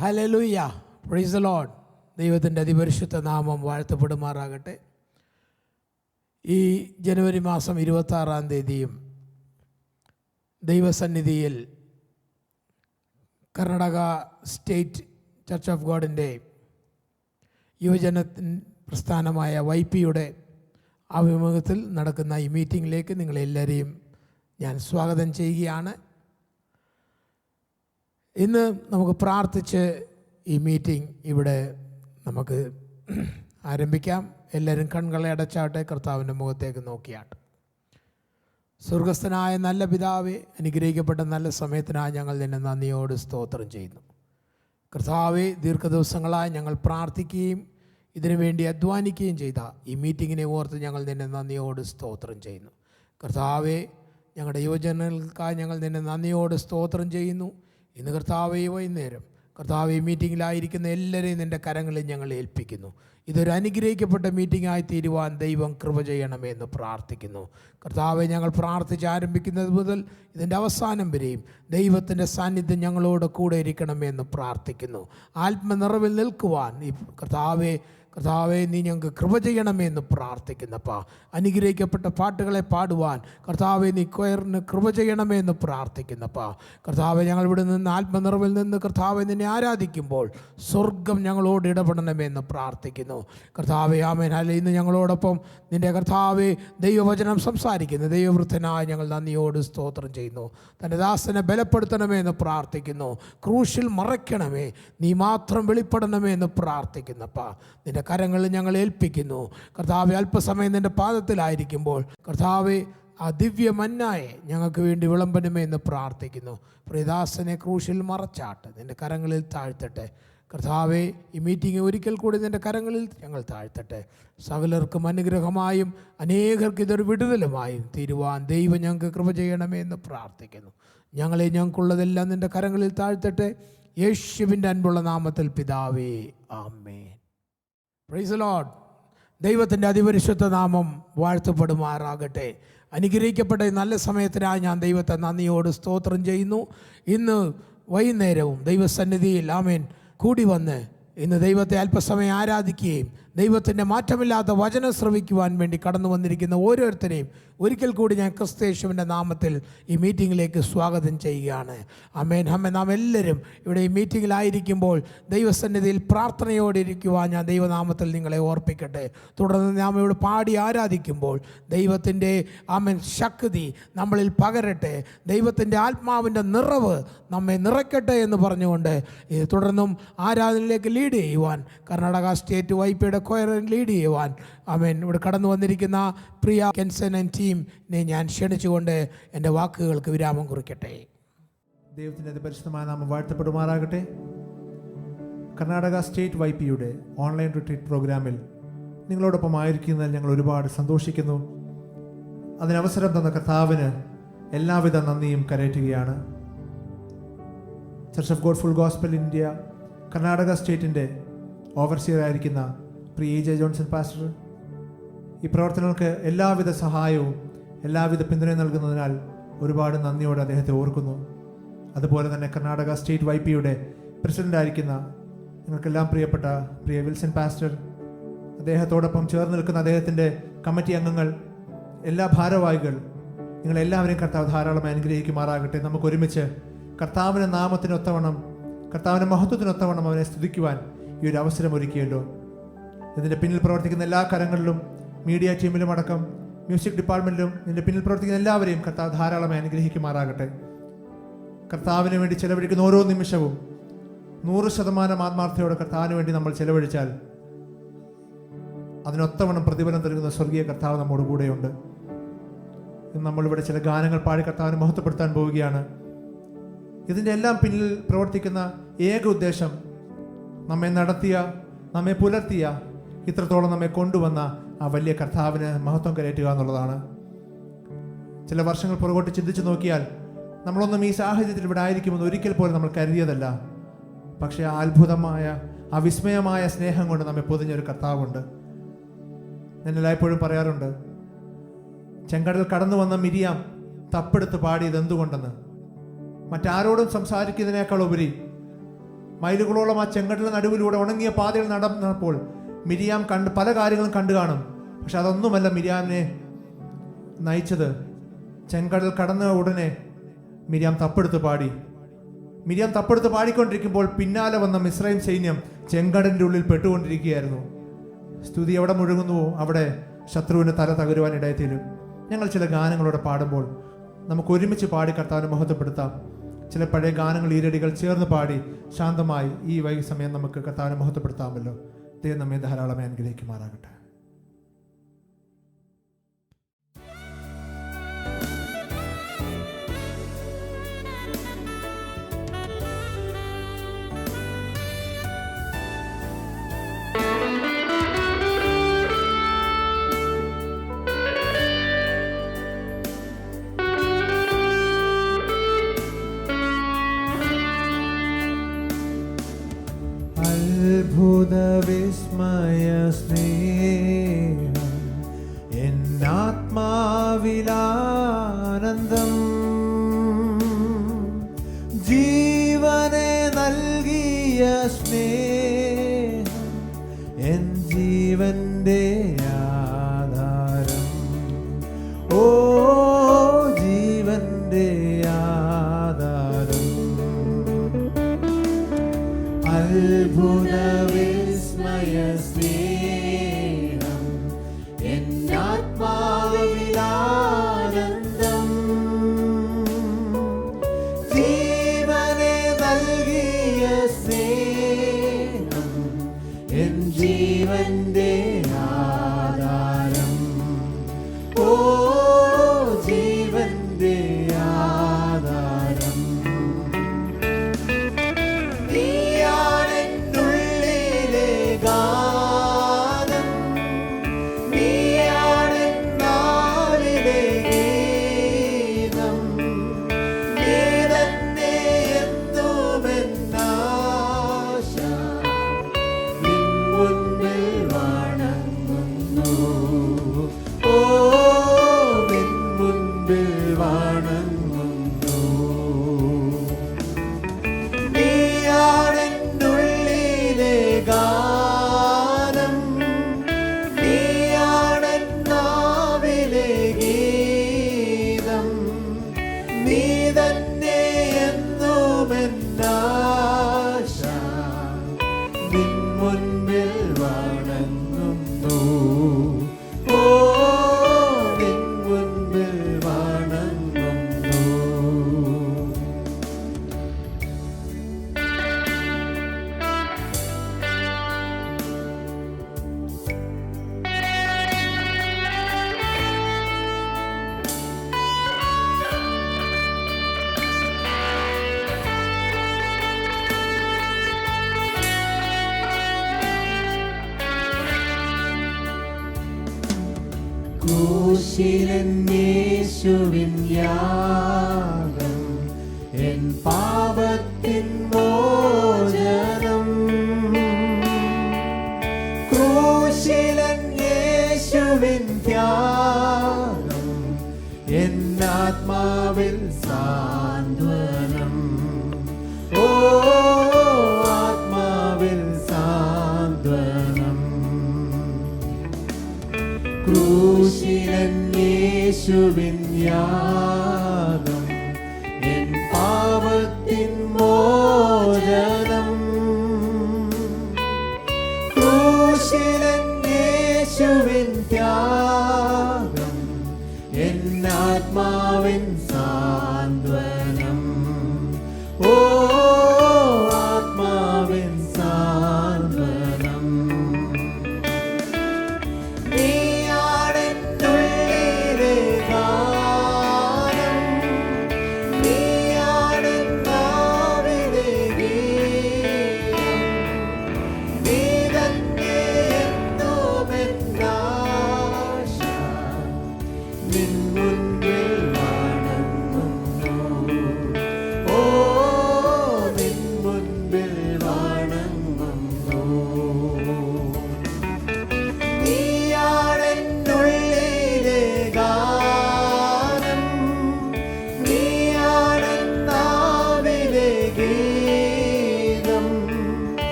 Hallelujah, price the Lord. ദൈവത്തിൻ്റെ അതിപരിശുദ്ധ നാമം വാഴ്ത്തപ്പെടുമാറാകട്ടെ. ഈ ജനുവരി മാസം 26-ാം തീയതിയും ദൈവസന്നിധിയിൽ കർണാടക സ്റ്റേറ്റ് ചർച്ച് ഓഫ് ഗോഡിൻ്റെ യുവജന പ്രസ്ഥാനമായ YP-യുടെ ആഭിമുഖ്യത്തിൽ നടക്കുന്ന ഈ മീറ്റിങ്ങിലേക്ക് നിങ്ങളെല്ലാവരെയും ഞാൻ സ്വാഗതം ചെയ്യുകയാണ്. ഇന്ന് നമുക്ക് പ്രാർത്ഥിച്ച് ഈ മീറ്റിംഗ് ഇവിടെ നമുക്ക് ആരംഭിക്കാം. എല്ലാവരും കൺകളെ അടച്ചാട്ടെ, കർത്താവിൻ്റെ മുഖത്തേക്ക് നോക്കിയാട്ടെ. സ്വർഗസ്ഥനായ നല്ല പിതാവേ, അനുഗ്രഹിക്കപ്പെട്ട നല്ല സമയത്തിനായി ഞങ്ങൾ നിന്നെ നന്ദിയോട് സ്തോത്രം ചെയ്യുന്നു. കർത്താവേ, ദീർഘദിവസങ്ങളായി ഞങ്ങൾ പ്രാർത്ഥിക്കുകയും ഇതിനുവേണ്ടി അധ്വാനിക്കുകയും ചെയ്ത ഈ മീറ്റിങ്ങിനെ ഓർത്ത് ഞങ്ങൾ നിന്നെ നന്ദിയോട് സ്തോത്രം ചെയ്യുന്നു. കർത്താവേ, ഞങ്ങളുടെ യുവജനങ്ങൾക്കായി ഞങ്ങൾ നിന്നെ നന്ദിയോട് സ്തോത്രം ചെയ്യുന്നു. ഇന്ന് കർത്താവേ, വൈകുന്നേരം കർത്താവേ, മീറ്റിങ്ങിലായിരിക്കുന്ന എല്ലാവരെയും നിൻ്റെ കരങ്ങളിൽ ഞങ്ങൾ ഏൽപ്പിക്കുന്നു. ഇതൊരു അനുഗ്രഹിക്കപ്പെട്ട മീറ്റിംഗായി തീരുവാൻ ദൈവം കൃപ ചെയ്യണമെന്ന് പ്രാർത്ഥിക്കുന്നു. കർത്താവെ, ഞങ്ങൾ പ്രാർത്ഥിച്ച് ആരംഭിക്കുന്നത് മുതൽ ഇതിൻ്റെ അവസാനം വരെയും ദൈവത്തിൻ്റെ സാന്നിധ്യം ഞങ്ങളോട് കൂടെ ഇരിക്കണമെന്ന് പ്രാർത്ഥിക്കുന്നു. ആത്മനിറവിൽ നിൽക്കുവാൻ ഈ കർത്താവെ നീ ഞങ്ങൾക്ക് കൃപ ചെയ്യണമെന്ന് പ്രാർത്ഥിക്കുന്നപ്പാ. അനുഗ്രഹിക്കപ്പെട്ട പാട്ടുകളെ പാടുവാൻ കർത്താവെ നീ കൊയറിന് കൃപ ചെയ്യണമെന്ന് പ്രാർത്ഥിക്കുന്നപ്പാ. കർത്താവെ, ഞങ്ങൾ ഇവിടെ നിന്ന് ആത്മനിറവിൽ നിന്ന് കർത്താവെ നിന്നെ ആരാധിക്കുമ്പോൾ സ്വർഗം ഞങ്ങളോട് ഇടപെടണമെന്ന് പ്രാർത്ഥിക്കുന്നു. കർത്താവെ, ആമേൻ. അല്ല, ഇന്ന് ഞങ്ങളോടൊപ്പം നിൻ്റെ കർത്താവെ ദൈവവചനം സംസാരിക്കുന്നു ദൈവവൃദ്ധനായി ഞങ്ങൾ നന്ദിയോട് സ്തോത്രം ചെയ്യുന്നു. തൻ്റെ ദാസനെ ബലപ്പെടുത്തണമെന്ന് പ്രാർത്ഥിക്കുന്നു. ക്രൂശിൽ മറയ്ക്കണമേ, നീ മാത്രം വെളിപ്പെടണമേ എന്ന് പ്രാർത്ഥിക്കുന്നപ്പാ. നിൻ്റെ കരങ്ങളിൽ ഞങ്ങൾ ഏൽപ്പിക്കുന്നു. കർത്താവെ, അല്പസമയം നിൻ്റെ പാദത്തിലായിരിക്കുമ്പോൾ കർത്താവെ ആ ദിവ്യ മന്നായെ ഞങ്ങൾക്ക് വേണ്ടി വിളമ്പണമേ എന്ന് പ്രാർത്ഥിക്കുന്നു. പ്രിയദാസനെ ക്രൂശിൽ മറച്ചാട്ട് നിൻ്റെ കരങ്ങളിൽ താഴ്ത്തട്ടെ. കർത്താവെ, ഈ മീറ്റിംഗ് ഒരിക്കൽ കൂടി നിൻ്റെ കരങ്ങളിൽ ഞങ്ങൾ താഴ്ത്തട്ടെ. സകലർക്കും അനുഗ്രഹമായും അനേകർക്ക് ഇതൊരു വിടുതലുമായും തീരുവാൻ ദൈവം ഞങ്ങൾക്ക് കൃപ ചെയ്യണമേ എന്ന് പ്രാർത്ഥിക്കുന്നു. ഞങ്ങൾക്കുള്ളതെല്ലാം നിൻ്റെ കരങ്ങളിൽ താഴ്ത്തട്ടെ. യേശുവിൻ്റെ അൻപുള്ള നാമത്തിൽ പിതാവേ, ആമേൻ. Price the Lord. ദൈവത്തിൻ്റെ അതിപരിശുദ്ധ നാമം വാഴ്ത്തപ്പെടുമാറാകട്ടെ. അനുഗ്രഹിക്കപ്പെട്ട നല്ല സമയത്തിനായി ഞാൻ ദൈവത്തെ നന്ദിയോട് സ്തോത്രം ചെയ്യുന്നു. ഇന്ന് വൈകുന്നേരവും ദൈവസന്നിധിയിൽ ആമേൻ കൂടി വന്ന് ഇന്ന് ദൈവത്തെ അല്പസമയം ആരാധിക്കുകയും ദൈവത്തിൻ്റെ മാറ്റമില്ലാത്ത വചനം ശ്രവിക്കുവാൻ വേണ്ടി കടന്നു വന്നിരിക്കുന്ന ഓരോരുത്തരെയും ഒരിക്കൽ കൂടി ഞാൻ ക്രിസ്തുയേശുവിൻ്റെ നാമത്തിൽ ഈ മീറ്റിങ്ങിലേക്ക് സ്വാഗതം ചെയ്യുകയാണ്. ആമേൻ. നാം എല്ലാവരും ഇവിടെ ഈ മീറ്റിങ്ങിലായിരിക്കുമ്പോൾ ദൈവസന്നിധിയിൽ പ്രാർത്ഥനയോടെ ഇരിക്കുവാൻ ഞാൻ ദൈവനാമത്തിൽ നിങ്ങളെ ഓർപ്പിക്കട്ടെ. തുടർന്ന് നാം ഇവിടെ പാടി ആരാധിക്കുമ്പോൾ ദൈവത്തിൻ്റെ ആമേൻ ശക്തി നമ്മളിൽ പകരട്ടെ, ദൈവത്തിൻ്റെ ആത്മാവിൻ്റെ നിറവ് നമ്മെ നിറയ്ക്കട്ടെ എന്ന് പറഞ്ഞുകൊണ്ട് തുടർന്നും ആരാധനയിലേക്ക് ലീഡ് ചെയ്യുവാൻ കർണാടക സ്റ്റേറ്റ് YP-യുടെ കൊയറിൽ ലീഡ് ചെയ്യുവാൻ ആമേൻ ഇവിടെ കടന്നു വന്നിരിക്കുന്ന പ്രിയ കെൻസൻ ആൻഡ് ടീമിനെ ഞാൻ ക്ഷണിച്ചുകൊണ്ട് എൻ്റെ വാക്കുകൾക്ക് വിരാമം കുറിക്കട്ടെ. ദൈവത്തിൻ്റെ പരിശുദ്ധമായ നാമം വാഴ്ത്തപ്പെടുമാറാകട്ടെ. കർണാടക സ്റ്റേറ്റ് YP-യുടെ ഓൺലൈൻ റിട്രീറ്റ് പ്രോഗ്രാമിൽ നിങ്ങളോടൊപ്പം ആയിരിക്കുന്നതിൽ ഞങ്ങൾ ഒരുപാട് സന്തോഷിക്കുന്നു. അതിനവസരം തന്ന കർത്താവിന് എല്ലാവിധ നന്ദിയും കരയറ്റുകയാണ്. Church of God full gospel India Karnataka സ്റ്റേറ്റിൻ്റെ ഓവർസിയറായിരിക്കുന്ന പ്രിയ EJ ജോൺസൺ പാസ്റ്റർ ഈ പ്രവർത്തനങ്ങൾക്ക് എല്ലാവിധ സഹായവും എല്ലാവിധ പിന്തുണയും നൽകുന്നതിനാൽ ഒരുപാട് നന്ദിയോടെ അദ്ദേഹത്തെ ഓർക്കുന്നു. അതുപോലെ തന്നെ കർണാടക സ്റ്റേറ്റ് YP-യുടെ പ്രസിഡൻ്റായിരിക്കുന്ന നിങ്ങൾക്കെല്ലാം പ്രിയപ്പെട്ട പ്രിയ വിൽസൺ പാസ്റ്റർ, അദ്ദേഹത്തോടൊപ്പം ചേർന്ന് നിൽക്കുന്ന അദ്ദേഹത്തിൻ്റെ കമ്മിറ്റി അംഗങ്ങൾ, എല്ലാ ഭാരവാഹികൾ, നിങ്ങളെല്ലാവരെയും കർത്താവ് ധാരാളമായി അനുഗ്രഹിക്കുമാറാകട്ടെ. നമുക്ക് ഒരുമിച്ച് കർത്താവിൻ്റെ നാമത്തിനൊത്തവണ്ണം കർത്താവിൻ്റെ മഹത്വത്തിനൊത്തവണ്ണം അവനെ സ്തുതിക്കുവാൻ ഈ ഒരു അവസരം ഒരുക്കിയല്ലോ. ഇതിൻ്റെ പിന്നിൽ പ്രവർത്തിക്കുന്ന എല്ലാ കരങ്ങളിലും, മീഡിയ ടീമിലും അടക്കം മ്യൂസിക് ഡിപ്പാർട്ട്മെൻറ്റിലും ഇതിൻ്റെ പിന്നിൽ പ്രവർത്തിക്കുന്ന എല്ലാവരെയും കർത്താവ് ധാരാളമായി അനുഗ്രഹിക്കുമാറാകട്ടെ. കർത്താവിന് വേണ്ടി ചെലവഴിക്കുന്ന ഓരോ നിമിഷവും 100% ആത്മാർത്ഥയോടെ കർത്താവിന് വേണ്ടി നമ്മൾ ചെലവഴിച്ചാൽ അതിനൊത്തവണ്ണം പ്രതിഫലം നൽകുന്ന സ്വർഗീയ കർത്താവ് നമ്മോട് കൂടെയുണ്ട്. ഇന്ന് നമ്മളിവിടെ ചില ഗാനങ്ങൾ പാടി കർത്താവിനെ മഹത്വപ്പെടുത്താൻ പോവുകയാണ്. ഇതിൻ്റെ എല്ലാം പിന്നിൽ പ്രവർത്തിക്കുന്ന ഏക ഉദ്ദേശം നമ്മെ നടത്തിയ, നമ്മെ പുലർത്തിയ, ഇത്രത്തോളം നമ്മെ കൊണ്ടുവന്ന ആ വലിയ കർത്താവിന് മഹത്വം കരയറ്റുക എന്നുള്ളതാണ്. ചില വർഷങ്ങൾ പുറകോട്ട് ചിന്തിച്ചു നോക്കിയാൽ നമ്മളൊന്നും ഈ സാഹചര്യത്തിൽ ഇവിടെ ആയിരിക്കുമെന്ന് ഒരിക്കൽ പോലും നമ്മൾ കരുതിയതല്ല. പക്ഷേ ആ അത്ഭുതമായ, ആ വിസ്മയമായ സ്നേഹം കൊണ്ട് നമ്മെ പൊതിഞ്ഞൊരു കർത്താവുണ്ട്. ഞാൻ എല്ലായ്പ്പോഴും പറയാറുണ്ട്, ചെങ്കടൽ കടന്നു വന്ന മിരിയാം തപ്പെടുത്ത് പാടിയത് എന്തുകൊണ്ടെന്ന്. മറ്റാരോടും സംസാരിക്കുന്നതിനേക്കാൾ ഉപരി മൈലുകളോളം ആ ചെങ്കടലിന്റെ നടുവിലൂടെ ഉണങ്ങിയ പാതയിൽ നടന്നപ്പോൾ മിരിയാം പല കാര്യങ്ങളും കണ്ടു കാണും. പക്ഷെ അതൊന്നുമല്ല മിരിയാമിനെ നയിച്ചത്. ചെങ്കടൽ കടന്ന ഉടനെ മിരിയാം തപ്പെടുത്ത് പാടി. മിരിയാം തപ്പെടുത്ത് പാടിക്കൊണ്ടിരിക്കുമ്പോൾ പിന്നാലെ വന്ന മിസ്രൈം സൈന്യം ചെങ്കടലിൻ്റെ ഉള്ളിൽ പെട്ടുകൊണ്ടിരിക്കുകയായിരുന്നു. സ്തുതി എവിടെ മുഴുകുന്നുവോ അവിടെ ശത്രുവിന് തല തകരുവാൻ ഇടയത്തിലും. ഞങ്ങൾ ചില ഗാനങ്ങളോടെ പാടുമ്പോൾ നമുക്ക് ഒരുമിച്ച് പാടി കർത്താവിനെ മഹത്വപ്പെടുത്താം. ചില പഴയ ഗാനങ്ങൾ, ഈരടികൾ ചേർന്ന് പാടി ശാന്തമായി ഈ വൈകുന്നേരം നമുക്ക് കർത്താവിനെ മഹത്വപ്പെടുത്താമല്ലോ. ദൈവം നമ്മെ ധാരാളമായി അനുഗ്രഹിക്കുമാറാകട്ടെ. അത്ഭുത വിസ്മയ സ്നേഹം എന്നാത്മാവിലാനന്ദം, ജീവനെ നൽകിയ സ്നേഹം എൻ ജീവന്റെ ആധാരം. ഓ ജീവന്റെ ആധാരം. അത്ഭുത വിസ്മയ സ്നേഹം എന്നാത്മാവിലാനന്ദം, ജീവനെ നൽകിയ സ്നേഹം എൻ ജീവന്റെ ആധാരം. ഓ ജീവന്റെ ആധാരം. യേശുവിൻ യാഗം എൻ പാപത്തിൻ മോചനം. ക്രൂശിലൻ യേശുവിൻ ത്യാഗം എൻ ആത്മാവിൽ സാന്ത്വനം. ഓ ആത്മാവിൽ സാന്ത്വനം. ക്രൂശിലൻ യേശുവിൻ യാഗം എൻ പാപത്തിൻ മോചനം. ക്രൂശിലൻ യേശുവിൻ ത്യാഗം എൻ ആത്മാവിൻ സാന്ത്വനം. ഓ ആത്മാവിൻ സാന്ത്വനം.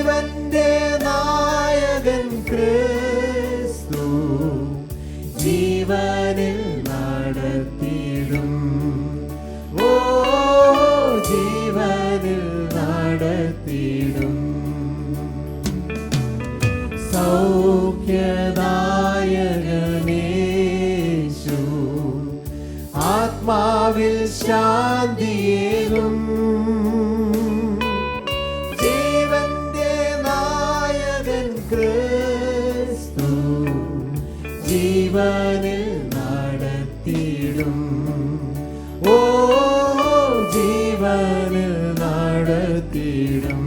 ജീവന്റെ നായകൻ ക്രിസ്തു ജീവനിൽ നടത്തിയിടും. ഓ ജീവനിൽ നടത്തിയിടും. സൗഖ്യദായകനേശു ആത്മാവിൽ ശാന്തിയേകും. ജീവന്റെ നായകൻ ക്രിസ്തു ജീവനിൽ നടത്തിയിടും. ഓ ജീവനിൽ നടത്തിയിടും.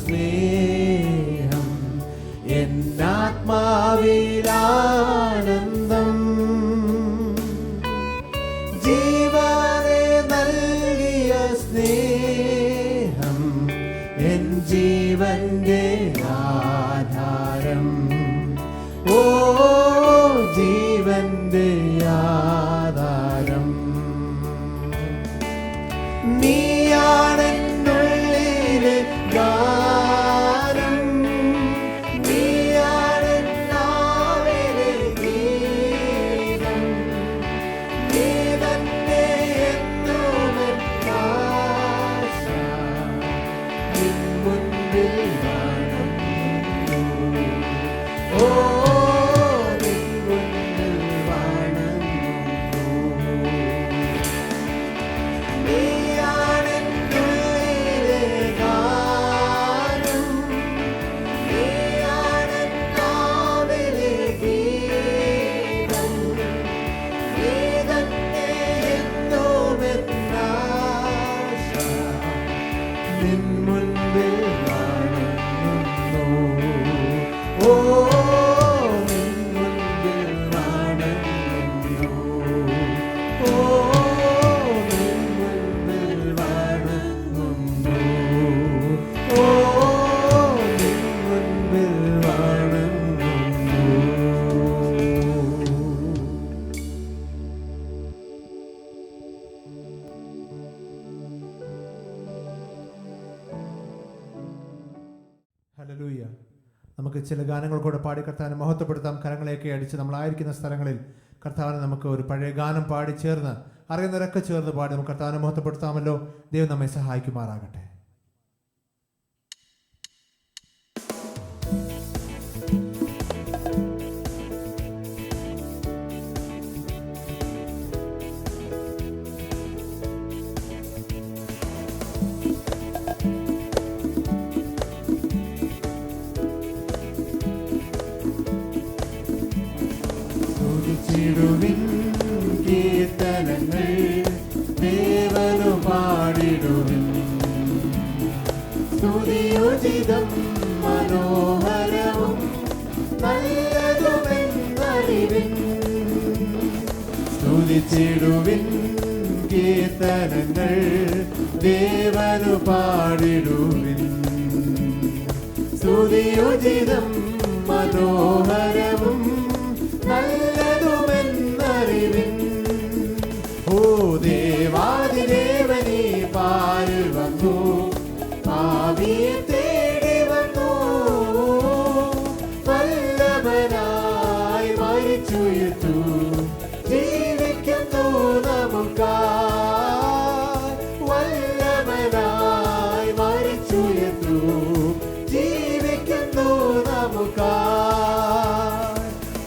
സ്നേഹം എന്നാത്മാവിലാനന്ദം. ജീവനെ നൽകിയ സ്നേഹം എൻ ജീവന്റെ ആധാരം. ഓ ജീവന്റെ ആധാരം. നീയാണെന്നുള്ളിലെ ഗാനം. നീയാണെന്നാവിലെ ഗീതം. നീ തന്നെ എന്നുമെൻ ആശ. നിൻ മുൻപിൽ വണങ്ങുന്നു. ഓ നിൻ മുൻപിൽ വണങ്ങുന്നു. നീയാണെന്നുള്ളിലെ ഗാനം. നീയാണെന്നാവിലെ ഗീതം. നീ തന്നെ എന്നുമെൻ ആശ. നിൻ മുൻപിൽ വണങ്ങുന്നു. ഓ നിൻ മുൻപിൽ വണങ്ങുന്നു. ഓ നിൻ മുൻപിൽ വണങ്ങുന്നു. ഓ നിൻ മുൻപിൽ വണങ്ങുന്നു. ഹല്ലേലൂയ. നമുക്ക് ചില ഗാനങ്ങൾ കൂടെ പാടി കർത്താവിനെ മഹത്വപ്പെടുത്താം. കരങ്ങളെയൊക്കെ അടിച്ച് നമ്മളായിരിക്കുന്ന സ്ഥലങ്ങളിൽ കർത്താവിനെ നമുക്ക് ഒരു പഴയ ഗാനം പാടി ചേർന്ന് അറിയുന്നവരൊക്കെ ചേർന്ന് പാടി നമുക്ക് കർത്താവിനെ മഹത്വപ്പെടുത്താമല്ലോ. ദൈവം നമ്മെ സഹായിക്കുമാറാകട്ടെ. സ്തുതിച്ചിടുവിൻ കീർത്തനങ്ങൾ ദേവനു പാടിടുവിൻ. സ്തുതിയോചിതം മനോഹരവും നല്ലതുമെന്നറിവിൻ. സ്തുതിച്ചിടുവിൻ കീർത്തനങ്ങൾ ദേവനു പാടിടുവിൻ. സ്തുതിയോചിതം മനോഹരവും നല്ലതുമെന്നറിവിൻ. ഓ ദേവാദിദേവനീ പാരിൽ വന്നു. പാപിയെ തേടി വന്നു. വല്ലഭനായി മരിച്ചുയർത്തു. ജീവിക്കുന്നു നമുക്കായി. വല്ലഭ വല്ലഭനായി മരിച്ചുയർന്നു ജീവിക്കുന്നു നമുക്കായി.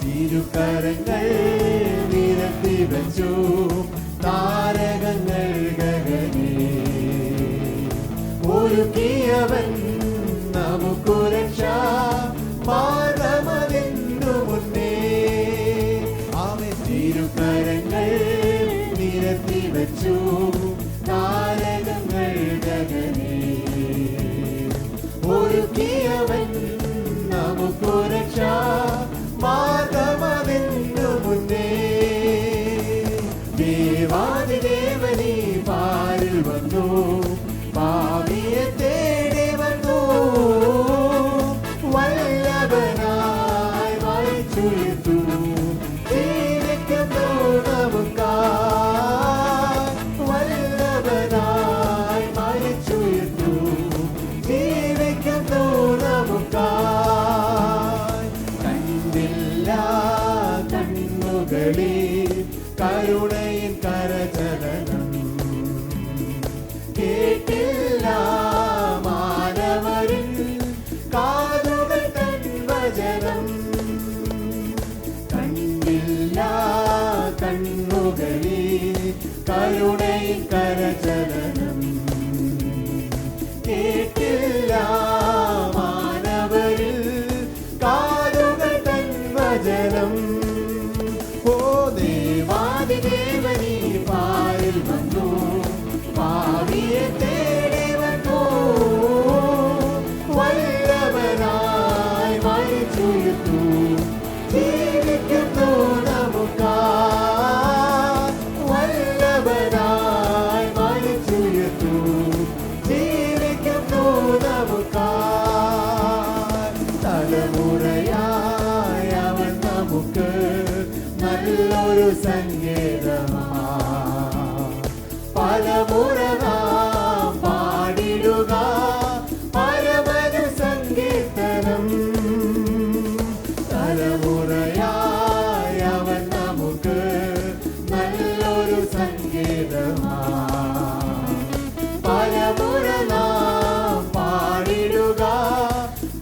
തിരുക്കരങ്ങൾ നിരത്തി വച്ചു താരകങ്ങൾ ഗഗനേ ഒരുക്കിയവൻ നമുക്കു രക്ഷ മാർഗമതിന്നു മുന്നേ. ആമേൻ. തിരുക്കരങ്ങൾ നിരത്തി വച്ചു താരകങ്ങൾ ഗഗനേ ഒരുക്കിയവൻ നമുക്കു രക്ഷ മാർഗമതിന്നു മുന്നേ. ദേവാദിദേവനീ പാരിൽ വന്നു പാപിയെ തേടി വന്നു വല്ലഭനായി മരിച്ചുയർന്നു ജീവിക്കുന്നു നമുക്കായി. വല്ലഭനായി മരിച്ചുയർന്നു ജീവിക്കുന്നു നമുക്കായി. കണ്ടില്ല കണ്ണുകളിൽ കരുണയിൻ കരചലനം കേട്ടില്ല മാനവരിൽ കാതുകൾ തൻ വചനം. കണ്ടില്ല കണ്ണുകളിൽ കരുണയിൻ കരചലനം കേട്ടില്ല മാനവരിൽ കാതുകൾ തൻ വചനം. ഓ ദേവാദിദേവനീ പാരിൽ വന്നു പാപിയെ തേടി വന്നു വല്ലഭനായി മരിച്ചുയർന്നു ജീവിക്കുന്നു നമുക്കായി. വല്ലഭനായി മരിച്ചുയർന്നു ജീവിക്കുന്നു നമുക്കായി. തലമുറയായി അവൻ നമുക്ക് നല്ലൊരു സങ്കേതമാണ്. പലമുറ നാം പാടിടുക പരമനു സങ്കീർത്തനം. തലമുറയായി അവൻ നമുക്ക് നല്ലൊരു സങ്കേതമാണ്. പലമുറ നാം പാടിടുക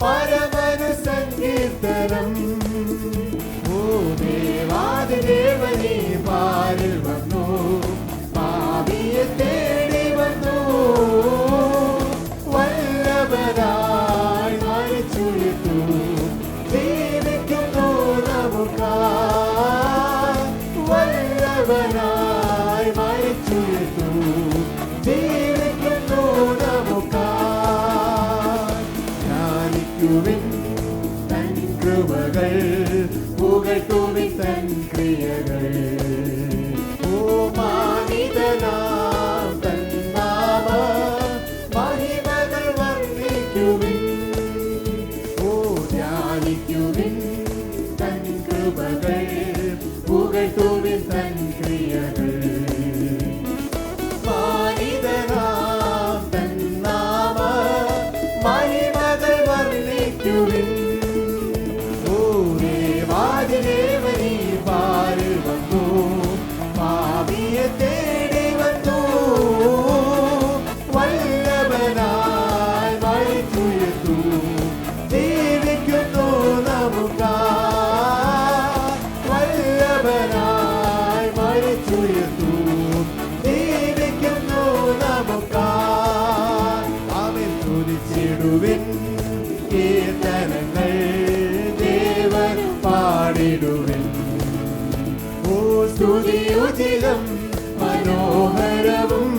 പരമനു സങ്കീർത്തനം. ഓ ദേവാദിദേവനീ പാരിൽ വന്നു പാപിയെ തേടി വന്നു വല്ലഭനായി മരിച്ചുയർന്നു ജീവിക്കുന്നു നമുക്കായി. വല്ലഭനായി മരിച്ചുയർന്നു ജീവിക്കുന്നു നമുക്കായി. ധ്യാനിക്കുവിൻ തൻ കൃപകൾ പുകഴ്ത്തുവിൻ തൻ ക്രിയകൾ. ഓ മാനിതനാം തൻ നാമ മഹിമകൾ വർണ്ണിക്കുവിൻ. ഓ ധ്യാനിക്കുവിൻ തൻ കൃപകൾ പുകഴ്ത്തുവിൻ തൻ ക്രിയകൾ. മാനിതനാം തൻ നാമ മഹിമകൾ വർണ്ണിക്കുവിൻ. ഓ ദേവാദിദേവനീ പാരിൽ വന്നു പാപിയെ തേടി വന്നു വല്ലഭനായി മരിച്ചുയർന്നു ജീവിക്കുന്നു നമുക്കായി. വല്ലഭനായി മരിച്ചുയർന്നു ജീവിക്കുന്നു നമുക്കായി. അവൻ തുതിച്ചിടുവിൻ കീർത്തനങ്ങൾ ദേവൻ പാടിടുവിൻ. ഓ സ്തുതിയുചിതം മനോഹരവും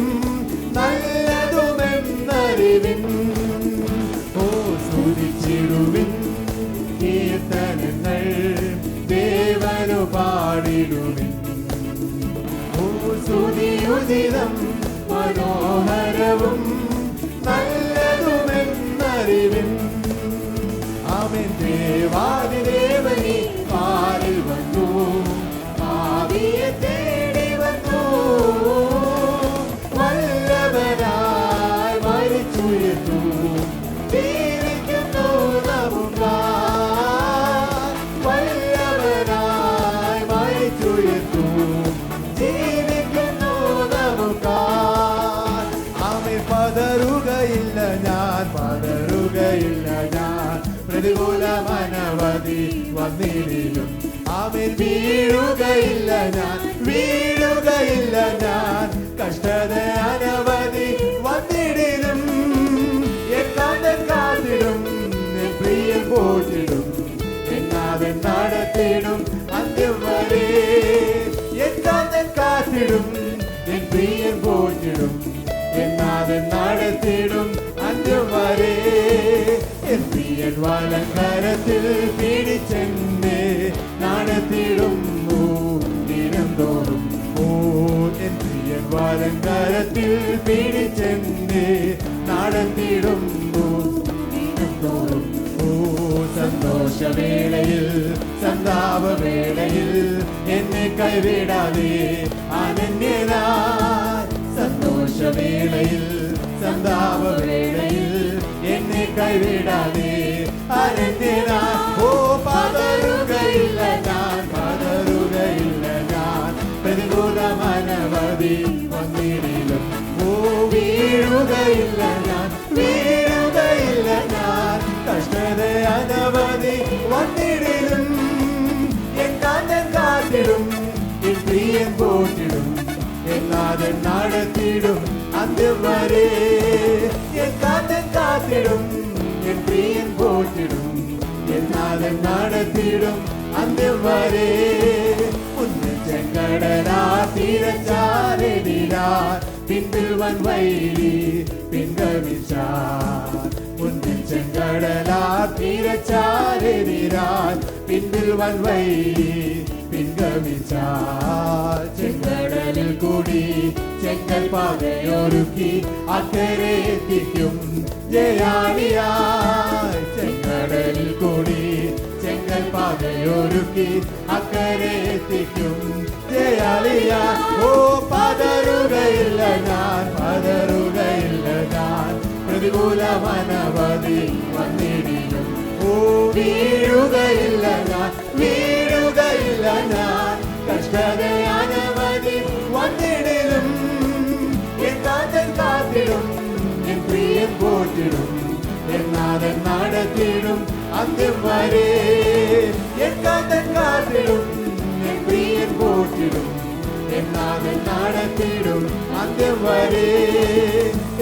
നല്ലതുമെന്നറിവിൻ. ഓ സ്തുതിച്ചിടുവിൻ കീർത്തനങ്ങൾ ദേവനു പാടിടുവിൻ. ഓ സ്തുതിയുചിതം മനോഹരവും നല്ലതുമെന്നറിവിൻ. ആമേൻ. ദേവാദിദേവനീ പാരിൽ വന്നു പാപിയെ തേടി വന്നു വല്ലഭനായി മരിച്ചുയർന്നു ജീവിക്കുന്നു നമുക്കായി. വല്ലഭനായി മരിച്ചുയർന്നു ജീവിക്കുന്നു നമുക്കായി. പതറുകയില്ല ഞാൻ, പതറുകയില്ല ഞാൻ. പ്രതികൂലമനവധി വന്നിടിലും ആമേൻ. വീഴുകയില്ല ഞാൻ, വീഴുകയില്ല ഞാൻ. കഷ്ടത അനവധി വന്നിടിലും എന്നാഥൻ കാത്തിടും, എൻ പ്രിയൻ പോറ്റിടും. എന്നാഥൻ നടത്തിടും അന്ത്യം വരെ. എന്നാഥൻ കാത്തിടും, എൻ പ്രിയൻ പോറ്റിടും. എന്നാഥൻ നടത്തിടും അന്ത്യം വരെ. എൻ പ്രിയൻ വലങ്കരത്തിൽ പിടിച്ചെന്നെ നടത്തിടും ദിനം തോറും. ഓ എൻ പ്രിയൻ വലങ്കരത്തിൽ പിടിച്ചെന്നെ നടത്തിടും ദിനം തോറും. ഓ സന്തോഷവേളയിൽ സന്താപവേളയിൽ എന്നെ കൈവിടാതെ അനന്യനായി. സന്തോഷവേളയിൽ സന്താപവേളയിൽ എന്നെ കൈവിടാതെ അനന്യനായി. ഓ പതറുകയില്ല ഞാൻ, പതറുകയില്ല ഞാൻ. പ്രതികൂലമനവധി വന്നിടിലും ഓ വീഴുകയില്ല ഞാൻ, വീഴുകയില്ല ഞാൻ. കഷ്ടത അനവധി വന്നിടിലും എന്നാഥൻ കാത്തിടും, എൻ പ്രിയൻ പോറ്റിടും. എന്നാഥൻ നടത്തിടും അന്ത്യം വരെ. എന്നാഥൻ കാത്തിടും, എൻ പ്രിയൻ പോറ്റിടും. എന്നാഥൻ നടത്തിടും അന്ത്യം വരെ. മുന്നിൽ ചെങ്കടലാ തീരച്ചാരെതിരാൻ പിൻപിൽ വൻവൈരി പിൻഗമിച്ചാർ. മുന്നിൽ ചെങ്കടലാ തീരച്ചാരെതിരാൻ പിൻപിൽ വൻവൈരി പിൻഗമിച്ചാർ. ചെങ്കടലിൽ കൂടി ചെങ്കൽ പാതയൊരുക്കി അക്കരെ എത്തിക്കും ജയാളിയായി. ചെങ്കടലിൽ കൂടി ചെങ്കൽ പാതയൊരുക്കി അക്കരെ എത്തിക്കും ജയാളിയായി. ഓ പതറുകയില്ല ഞാൻ, പതറുകയില്ല ഞാൻ. പ്രതികൂലമനവധി വന്നിടിലും ഓ വീഴുകയില്ല ഞാൻ, വീഴുകയില്ല ഞാൻ. കഷ്ടത അനവധി വന്നിടിലും എന്നാഥൻ കാത്തിടും, എൻ പ്രിയൻ പോറ്റിടും. എന്നാഥൻ നടത്തിടും അന്ത്യം വരെ. എന്നാഥൻ കാത്തിടും, എൻ പ്രിയൻ പോറ്റിടും. എന്നാഥൻ നടത്തിടും അന്ത്യം വരെ.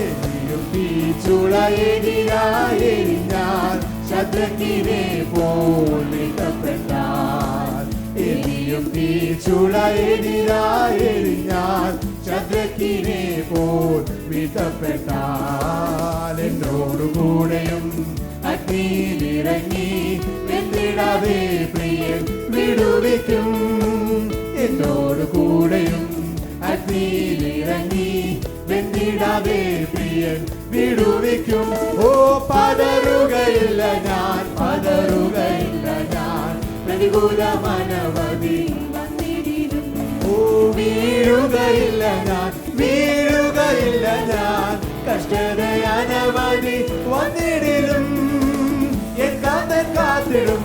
എരിയും തീച്ചുളയെതിരായി ഞാൻ ശത്രുക്കിനെ പോൽ വിട്ടപ്പെട്ടാൽ. എരിയും തീച്ചുളയെതിരായി ഞാൻ ശത്രുക്കിനെ പോൽ വിട്ടപ്പെട്ടാൽ. എന്നോടുകൂടെയും അഗ്നിയിലിറങ്ങി വെന്തിടാതെ പ്രിയൻ വിടുവിക്കും. എന്നോട് കൂടെയും അഗ്നിയിലിറങ്ങി വെന്തിടാതെ പ്രിയൻ വിടുവിക്കും. ഓ പതറുകയില്ല ഞാൻ, പതറുകയില്ല ഞാൻ. പ്രതികൂലമനവധി ഓ വീഴുകയില്ല ഞാൻ, വീഴുകയില്ല ഞാൻ. കഷ്ടത അനവധി വന്നിടിലും എന്നാഥൻ കാത്തിടും,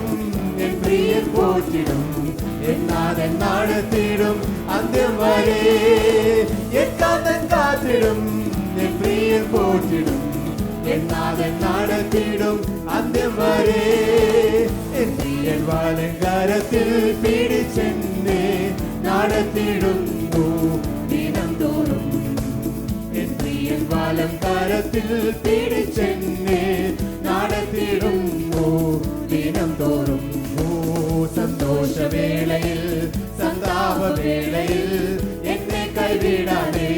എൻ പ്രിയൻ പോറ്റിടും. എന്നാഥൻ നടത്തിടും അന്ത്യം വരെ. എന്നാഥൻ കാത്തിടും, എൻ പ്രിയൻ പോറ്റിടും. എന്നാഥൻ നടത്തിടും അന്ത്യം വരെ. എൻ പ്രിയൻ വലങ്കരത്തിൽ പിടിച്ചെന്നെ നടത്തിടുന്നു ദിനം തോറും. എൻ പ്രിയൻ വലങ്കരത്തിൽ പിടിച്ചെന്നെ നടത്തിടുന്നു ദിനം തോറും. സന്തോഷവേളയിൽ സന്താപവേളയിൽ എന്നെ കൈവിടാതെ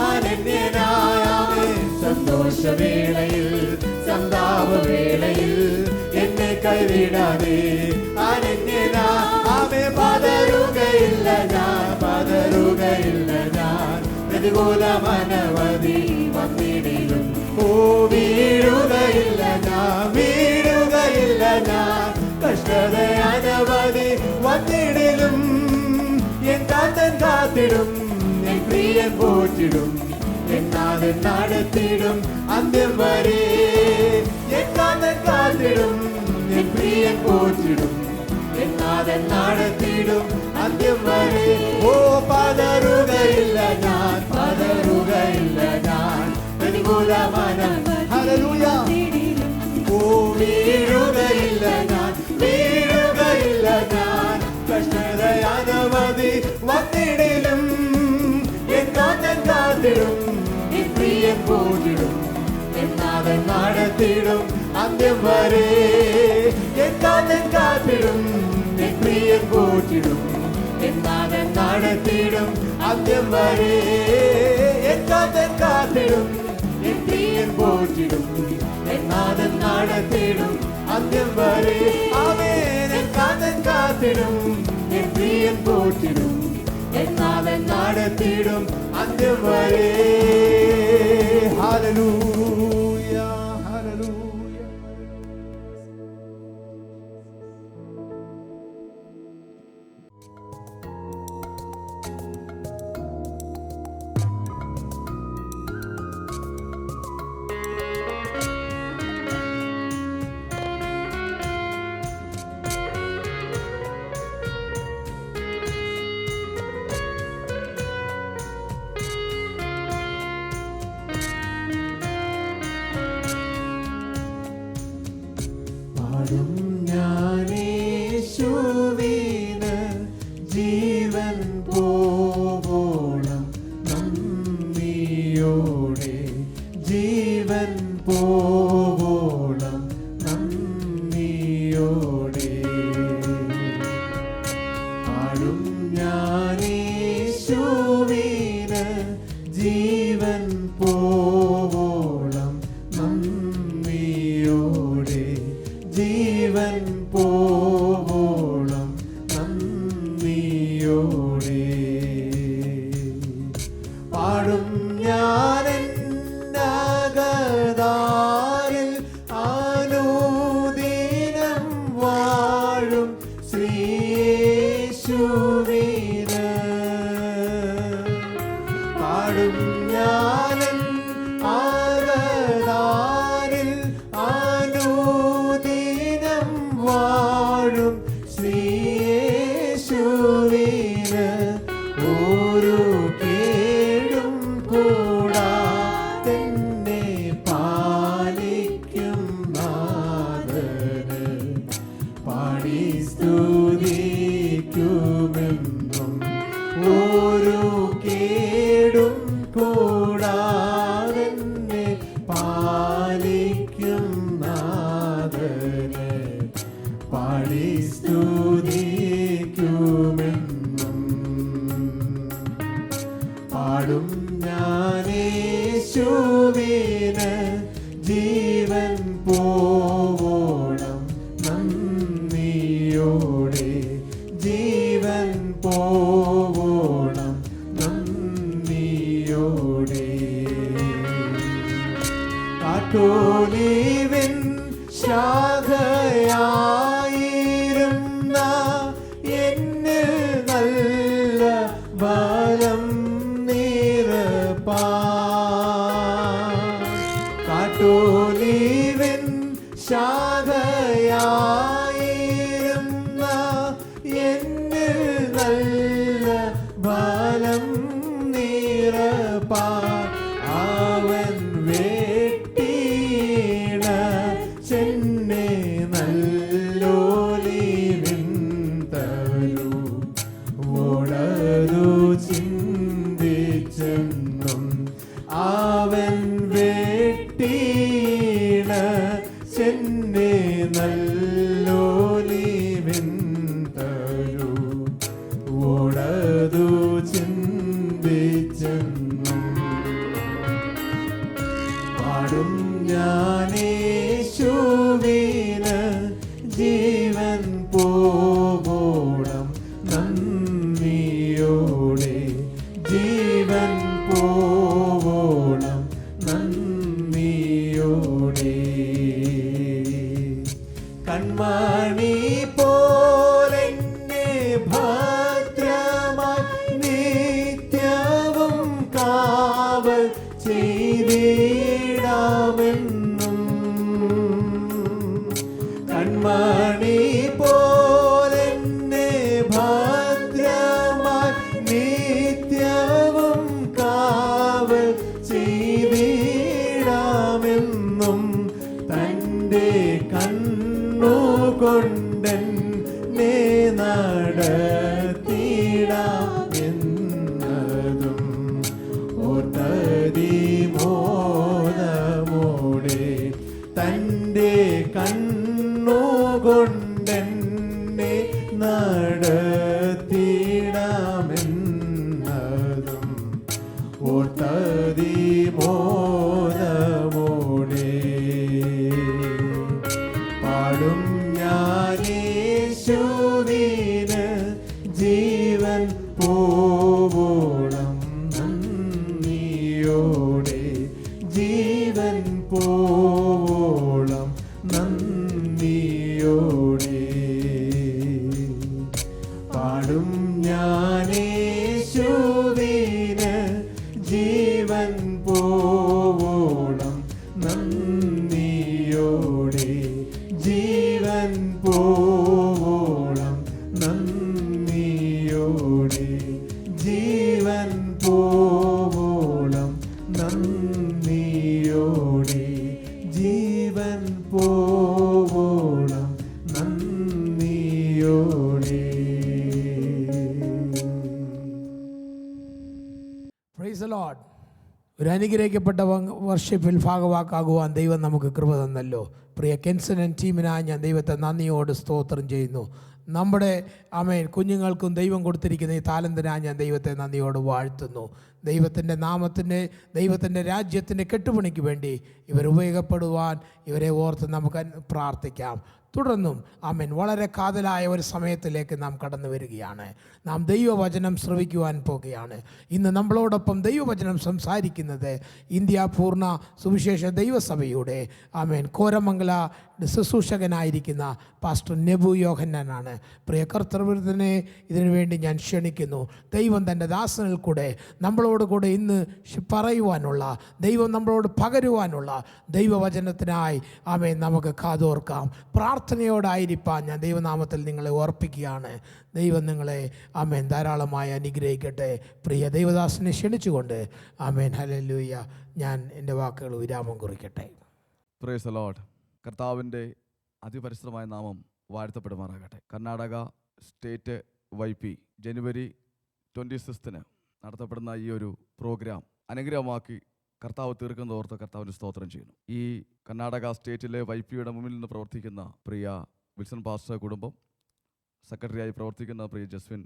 അനന്യനായ. സന്തോഷവേളയിൽ സന്താപവേളയിൽ എന്നെ കൈവിടാതെ അനന്യനായ. പതറുകയില്ല ഞാൻ, പതറുകയില്ല ഞാൻ. പ്രതികൂലമനവധി വന്നിടിലും ഓ വീഴുകയില്ല ഞാൻ, വീഴുകയില്ല ഞാൻ. കഷ്ടത അനവധി വന്നിടിലും എന്നാഥൻ കാത്തിടും, എൻ പ്രിയൻ പോറ്റിടും. എന്നാഥൻ നടത്തിടും അന്ത്യം വരെ. എന്നാഥൻ കാത്തിടും, എൻ പ്രിയൻ പോറ്റിടും. എന്നാഥൻ നടത്തിടും അന്ത്യം വരെ. ഓ പതറുകയില്ല ഞാൻ, പതറുകയില്ല ഞാൻ. പ്രതികൂലമനം ഹല്ലേലൂയ ഓ വീഴുകയില്ല ഞാൻ വീഴുകയില്ല ഞാൻ കഷ്ടതയനവധി വന്നിടിലും എന്നാഥൻ കാത്തിടും എൻ പ്രിയൻ പോറ്റിടും എന്നാഥൻ നടത്തിടും അന്ത്യം വരെ എന്നാഥൻ കാത്തിടും എൻ പ്രിയൻ പോറ്റിടും എന്നാഥൻ നടത്തിടും അന്ത്യം വരെ എന്നാഥൻ കാത്തിടും എൻ പ്രിയൻ പോറ്റിടും എന്നാഥൻ നടത്തിടും അന്ത്യം വരെ ആമേൻ എന്നാഥൻ കാത്തിടും എൻ പ്രിയൻ പോറ്റിടും എന്നാഥൻ നടത്തിടും അന്ത്യം വരെ ഹല്ലേലൂയ ഹല്ലേലൂയ. പാടും ഞാനേശുവിന് ജീവൻ പോവോളം നന്ദിയോടെ ജീവൻ പോവോളം നന്ദിയോടെ പാടും ഞാനേശുവിന് ജീവൻ പോവോളം നന്ദിയോടെ ജീവൻ പോവോളം നന്ദിയോടെ പാടും ഞാനെൻ നഗതാരിൽ അനുദിനം വാഴും ശ്രീയേശുവിന് പാടും ഞാനെൻ ആഗതാരിൽ അനുദിനം വാഴും ശ്രീയേശുവിന് ഒരു കേടും കൂടാതെന്നെ പാലിക്കും നാഥന് പാടി സ്തുതിക്കുമെന്നും ഒരു കേടും കൂടാതെന്നെ പാലിക്കും നാഥന് പാടി സ്തുതിക്കുമെന്നും പാടും ഞാനേശുവിന് ജീവൻ പോവോളം നന്ദിയോടെ ജീവൻ പോവോളം നന്ദിയോടെ കാട്ടോലീവിൻ ശാഖയായിരുന്ന എന്നിൽ നല്ല ബലം കാട്ടോലീവിൻ ശാഖയായിരുന്ന എന്നിൽ നല്ല ബലം നിറപ്പാൻ അവൻ വെട്ടീണ ചെന്നെ നല്ലോലീവിൻ തരു ഓടതു ചിന്തിച്ചെന്നും അവൻ വെട്ടീണ ചെന്നെ നല്ലോലീവിൻ തരു ഓടതു ചിന്തിച്ചെന്നും പാടും ഞാനേശുവിന് ജീവൻ പോവോളം നന്ദിയോടെ ജീവൻ പോവോളം നന്ദിയോടെ കൺമണി പോലെന്നെ ഭദ്രമായി നിത്യവും കാവൽ ചെയ്തിടാമെന്നും തീടാമെന്നും തൻ്റെ കണ്ണുകൊണ്ടെന്നെ നടത്തിടാമെന്നതും ഓർത്തതിമോദമോടെ തൻ്റെ കണ്ണുകൊണ്ടെന്നെ നടത്തിടാമെന്നതും ഓർത്തതിമോദമോടെ പാടും ഞാനേശുവിന് ജീവൻ പോവോളം നന്ദിയോടെ ജീവൻ പോവോളം നന്ദിയോടെ പാടും ഞാനേശുവിന് ജീവൻ പോവോളം നന്ദിയോടെ ജീവൻ പോവോളം നന്ദിയോടെ ജീവൻ പോവോളം നന്ദിയോടെ ജീവൻ പോവോളം നന്ദിയോടെ. Price the Lord. ഒരു അനുഗ്രഹിക്കപ്പെട്ട വർഷിപ്പിൽ ഭാഗവാക്കാകുവാൻ ദൈവം നമുക്ക് കൃപ തന്നല്ലോ. പ്രിയ കെൻസൺ ആൻഡ് ടീമിനായി ഞാൻ ദൈവത്തെ നന്ദിയോട് സ്തോത്രം ചെയ്യുന്നു. നമ്മുടെ ആമേൻ കുഞ്ഞുങ്ങൾക്കും ദൈവം കൊടുത്തിരിക്കുന്ന ഈ താലന്തിനായി ഞാൻ ദൈവത്തെ നന്ദിയോട് വാഴ്ത്തുന്നു. ദൈവത്തിൻ്റെ നാമത്തിൻ്റെ ദൈവത്തിൻ്റെ രാജ്യത്തിൻ്റെ കെട്ടുപണിക്ക് വേണ്ടി ഇവർ ഉപയോഗപ്പെടുവാൻ ഇവരെ ഓർത്ത് നമുക്ക് പ്രാർത്ഥിക്കാം. തുടർന്നും ആമേൻ വളരെ കാതലായ ഒരു സമയത്തിലേക്ക് നാം കടന്നു വരികയാണ്. നാം ദൈവവചനം ശ്രവിക്കുവാൻ പോകുകയാണ്. ഇന്ന് നമ്മളോടൊപ്പം ദൈവവചനം സംസാരിക്കുന്നത് ഇന്ത്യ പൂർണ്ണ സുവിശേഷ ദൈവസഭയുടെ ആമേൻ കോരമംഗല ശുശ്രൂഷകനായിരിക്കുന്ന പാസ്റ്റർ നെബു യോഹന്നാനാണ്. പ്രിയ കർത്തൃവൃത്തിനെ ഇതിനു വേണ്ടി ഞാൻ ക്ഷണിക്കുന്നു. ദൈവം തൻ്റെ ദാസനിൽ കൂടെ നമ്മളോട് കൂടെ ഇന്ന് പറയുവാനുള്ള, ദൈവം നമ്മളോട് പകരുവാനുള്ള ദൈവവചനത്തിനായി ആമേൻ നമുക്ക് കാതോർക്കാം. പ്രാർത്ഥനയോടായിരിക്കാൻ ഞാൻ ദൈവനാമത്തിൽ നിങ്ങളെ ഓർപ്പിക്കുകയാണ്. ദൈവം നിങ്ങളെ ആമേൻ ധാരാളമായി അനുഗ്രഹിക്കട്ടെ. പ്രിയ ദൈവദാസനെ ക്ഷണിച്ചുകൊണ്ട് ആമേൻ ഹല്ലേലൂയ ഞാൻ എൻ്റെ വാക്കുകൾ വിരാമം കുറിക്കട്ടെ. Price the Lord. കർത്താവിൻ്റെ അതിപരിശുദ്ധമായ നാമം വാഴ്ത്തപ്പെടുമാറാകട്ടെ. കർണാടക സ്റ്റേറ്റ് YP ജനുവരി 26 നടത്തപ്പെടുന്ന ഈ ഒരു പ്രോഗ്രാം അനുഗ്രഹമാക്കി കർത്താവ് തീർക്കുന്നതോർത്ത് കർത്താവിന് സ്തോത്രം ചെയ്യുന്നു. ഈ കർണാടക സ്റ്റേറ്റിലെ YPയുടെ മുന്നിൽ നിന്ന് പ്രവർത്തിക്കുന്ന പ്രിയ വിൽസൺ പാസ്റ്റർ കുടുംബം, സെക്രട്ടറിയായി പ്രവർത്തിക്കുന്ന പ്രിയ ജസ്വിൻ,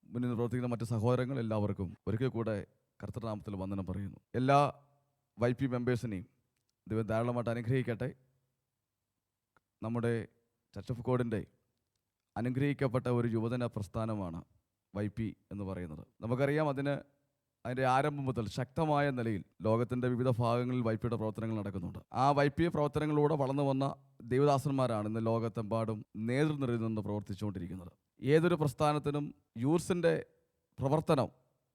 മുന്നിൽ നിന്ന് പ്രവർത്തിക്കുന്ന മറ്റ് സഹോദരങ്ങൾ എല്ലാവർക്കും ഒരിക്കൽ കൂടെ കർത്തൃനാമത്തിൽ വന്ദനം പറയുന്നു. എല്ലാ YP മെമ്പേഴ്സിനെയും ദൈവം ധാരാളമായിട്ട് അനുഗ്രഹിക്കട്ടെ. നമ്മുടെ ചർച്ച് ഓഫ് ഗോഡിൻ്റെ അനുഗ്രഹിക്കപ്പെട്ട ഒരു യുവജന പ്രസ്ഥാനമാണ് YP എന്ന് പറയുന്നത്. നമുക്കറിയാം, അതിൻ്റെ ആരംഭം മുതൽ ശക്തമായ നിലയിൽ ലോകത്തിൻ്റെ വിവിധ ഭാഗങ്ങളിൽ YPയുടെ പ്രവർത്തനങ്ങൾ നടക്കുന്നുണ്ട്. ആ YP പ്രവർത്തനങ്ങളിലൂടെ വളർന്നു വന്ന ദൈവദാസന്മാരാണ് ഇന്ന് ലോകത്തെമ്പാടും നേതൃനിരയിൽ നിന്ന് പ്രവർത്തിച്ചുകൊണ്ടിരിക്കുന്നത്. ഏതൊരു പ്രസ്ഥാനത്തിനും യൂർസിൻ്റെ പ്രവർത്തനം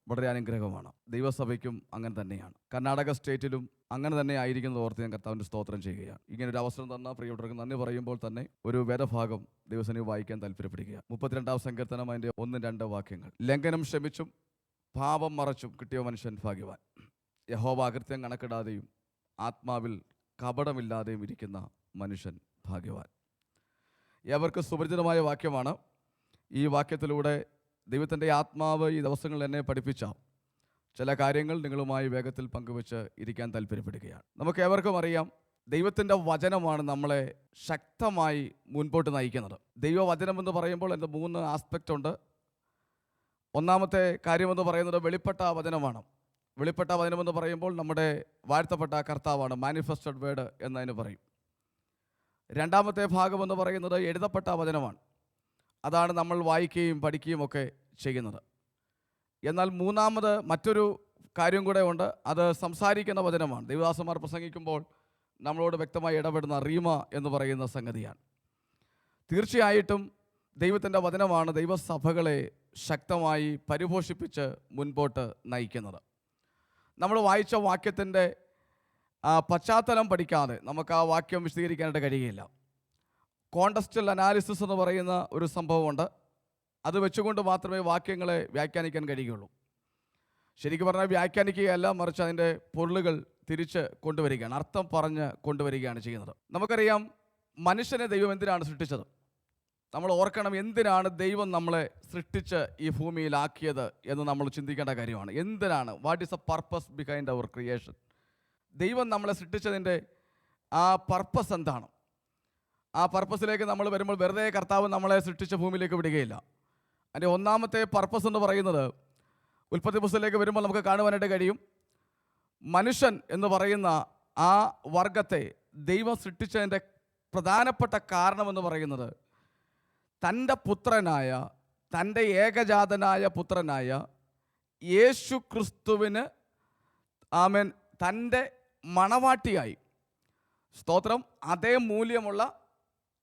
വളരെ അനുഗ്രഹമാണ്. ദൈവസഭയ്ക്കും അങ്ങനെ തന്നെയാണ്. കർണാടക സ്റ്റേറ്റിലും അങ്ങനെ തന്നെ ആയിരിക്കുന്നത് ഓർത്ത് ഞാൻ കർത്താവിൻ്റെ സ്തോത്രം ചെയ്യുകയാണ്. ഇങ്ങനെ ഒരു അവസരം തന്ന പ്രിയപ്പെട്ടവർക്ക് നന്ദി പറയുമ്പോൾ തന്നെ ഒരു വേദഭാഗം ദൈവസേനയെ വായിക്കാൻ താല്പര്യപ്പെടുക. 32-ാം സങ്കീർത്തനം അതിൻ്റെ 1-2 വാക്യങ്ങൾ. ലംഘനം ക്ഷമിച്ചും പാപം മറച്ചും കിട്ടിയ മനുഷ്യൻ ഭാഗ്യവാൻ. യഹോവ അകൃത്യം കണക്കിടാതെയും ആത്മാവിൽ കപടമില്ലാതെയും ഇരിക്കുന്ന മനുഷ്യൻ ഭാഗ്യവാൻ. ഏവർക്ക് സുപരിചിതമായ വാക്യമാണ്. ഈ വാക്യത്തിലൂടെ ദൈവത്തിൻ്റെ ആത്മാവ് ഈ ദിവസങ്ങളിൽ എന്നെ പഠിപ്പിച്ച ചില കാര്യങ്ങൾ നിങ്ങളുമായി വേഗത്തിൽ പങ്കുവെച്ച് ഇരിക്കാൻ താല്പര്യപ്പെടുകയാണ്. നമുക്ക് ഏവർക്കും അറിയാം, ദൈവത്തിൻ്റെ വചനമാണ് നമ്മളെ ശക്തമായി മുൻപോട്ട് നയിക്കുന്നത്. ദൈവവചനമെന്ന് പറയുമ്പോൾ എൻ്റെ 3 ആസ്പെക്റ്റ് ഉണ്ട്. ഒന്നാമത്തെ കാര്യമെന്ന് പറയുന്നത് വെളിപ്പെട്ട വചനമാണ്. വെളിപ്പെട്ട വചനമെന്ന് പറയുമ്പോൾ നമ്മുടെ വാഴ്ത്തപ്പെട്ട കർത്താവാണ്, മാനിഫെസ്റ്റഡ് വേർഡ് എന്നതിന് പറയും. രണ്ടാമത്തെ ഭാഗമെന്ന് പറയുന്നത് എഴുതപ്പെട്ട വചനമാണ്. അതാണ് നമ്മൾ വായിക്കുകയും പഠിക്കുകയും ഒക്കെ ചെയ്യുന്നത്. എന്നാൽ മൂന്നാമത് മറ്റൊരു കാര്യം കൂടെ ഉണ്ട്, അത് സംസാരിക്കുന്ന വചനമാണ്. ദൈവദാസന്മാർ പ്രസംഗിക്കുമ്പോൾ നമ്മളോട് വ്യക്തമായി ഇടപെടുന്ന റീമ എന്ന് പറയുന്ന സംഗതിയാണ്. തീർച്ചയായിട്ടും ദൈവത്തിൻ്റെ വചനമാണ് ദൈവസഭകളെ ശക്തമായി പരിപോഷിപ്പിച്ച് മുൻപോട്ട് നയിക്കുന്നത്. നമ്മൾ വായിച്ച വാക്യത്തിൻ്റെ പശ്ചാത്തലം പഠിക്കാതെ നമുക്ക് ആ വാക്യം വിശദീകരിക്കാനായിട്ട് കഴിയുകയില്ല. കോണ്ടക്സ്റ്റൽ അനാലിസിസ് എന്ന് പറയുന്ന ഒരു സംഭവമുണ്ട്. അത് വെച്ചുകൊണ്ട് മാത്രമേ വാക്യങ്ങളെ വ്യാഖ്യാനിക്കാൻ കഴിയുകയുള്ളൂ. ശരിക്കും പറഞ്ഞാൽ വ്യാഖ്യാനിക്കുകയല്ല, മറിച്ച് അതിൻ്റെ പൊരുളുകൾ തിരിച്ച് കൊണ്ടുവരികയാണ്, അർത്ഥം പറഞ്ഞ് കൊണ്ടുവരികയാണ് ചെയ്യുന്നത്. നമുക്കറിയാം മനുഷ്യനെ ദൈവം എന്തിനാണ് സൃഷ്ടിച്ചത്. നമ്മൾ ഓർക്കണം, എന്തിനാണ് ദൈവം നമ്മളെ സൃഷ്ടിച്ച് ഈ ഭൂമിയിലാക്കിയത് എന്ന് നമ്മൾ ചിന്തിക്കേണ്ട കാര്യമാണ്. എന്തിനാണ്, what is a purpose behind our creation? ദൈവം നമ്മളെ സൃഷ്ടിച്ചതിൻ്റെ ആ പർപ്പസ് എന്താണ്? ആ പർപ്പസിലേക്ക് നമ്മൾ വരുമ്പോൾ വെറുതെ കർത്താവ് നമ്മളെ സൃഷ്ടിച്ച ഭൂമിയിലേക്ക് വിടുകയില്ല. അതിൻ്റെ ഒന്നാമത്തെ പർപ്പസ് എന്ന് പറയുന്നത് ഉൽപ്പത്തി പുസ്തകത്തിലേക്ക് വരുമ്പോൾ നമുക്ക് കാണുവാനായിട്ട് കഴിയും. മനുഷ്യൻ എന്ന് പറയുന്ന ആ വർഗത്തെ ദൈവം സൃഷ്ടിച്ചതിൻ്റെ പ്രധാനപ്പെട്ട കാരണമെന്ന് പറയുന്നത് തൻ്റെ പുത്രനായ, തൻ്റെ ഏകജാതനായ പുത്രനായ യേശു ക്രിസ്തുവിന് ആമേൻ തൻ്റെ മണവാട്ടിയായി, സ്തോത്രം, അതേ മൂല്യമുള്ള,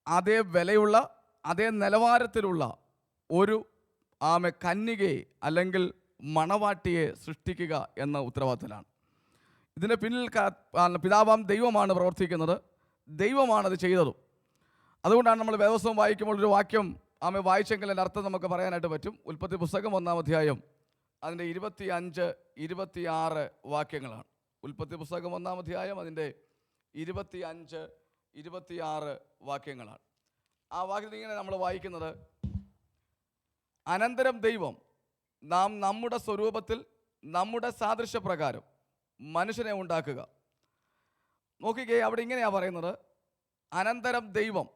അതേ വിലയുള്ള, അതേ നിലവാരത്തിലുള്ള ഒരു കന്യകയെ അല്ലെങ്കിൽ മണവാട്ടിയെ സൃഷ്ടിക്കുക എന്ന ഉത്തരവാദിത്തത്തിലാണ്. ഇതിന് പിന്നിൽ പിതാവാം ദൈവമാണ് പ്രവർത്തിക്കുന്നത്, ദൈവമാണത് ചെയ്തതും. അതുകൊണ്ടാണ് നമ്മൾ വേദപുസ്തകം വായിക്കുമ്പോൾ ഒരു വാക്യം വായിച്ചെങ്കിൽ അതിൻ്റെ അർത്ഥം നമുക്ക് പറയാനായിട്ട് പറ്റും. ഉൽപ്പത്തി പുസ്തകം 1-ാം അധ്യായം അതിൻ്റെ 25-26 വാക്യങ്ങളാണ്. ഉൽപ്പത്തി പുസ്തകം 1-ാം അധ്യായം അതിൻ്റെ 25-26 വാക്യങ്ങളാണ്. ആ വാക്യത്തിൽ ഇങ്ങനെ നമ്മൾ വായിക്കുന്നത്, അനന്തരം ദൈവം നാം നമ്മുടെ സ്വരൂപത്തിൽ നമ്മുടെ സാദൃശ്യപ്രകാരം മനുഷ്യനെ ഉണ്ടാക്കുക. നോക്കിക്കേ, അവിടെ ഇങ്ങനെയാണ് പറയുന്നത്, അനന്തരം ദൈവം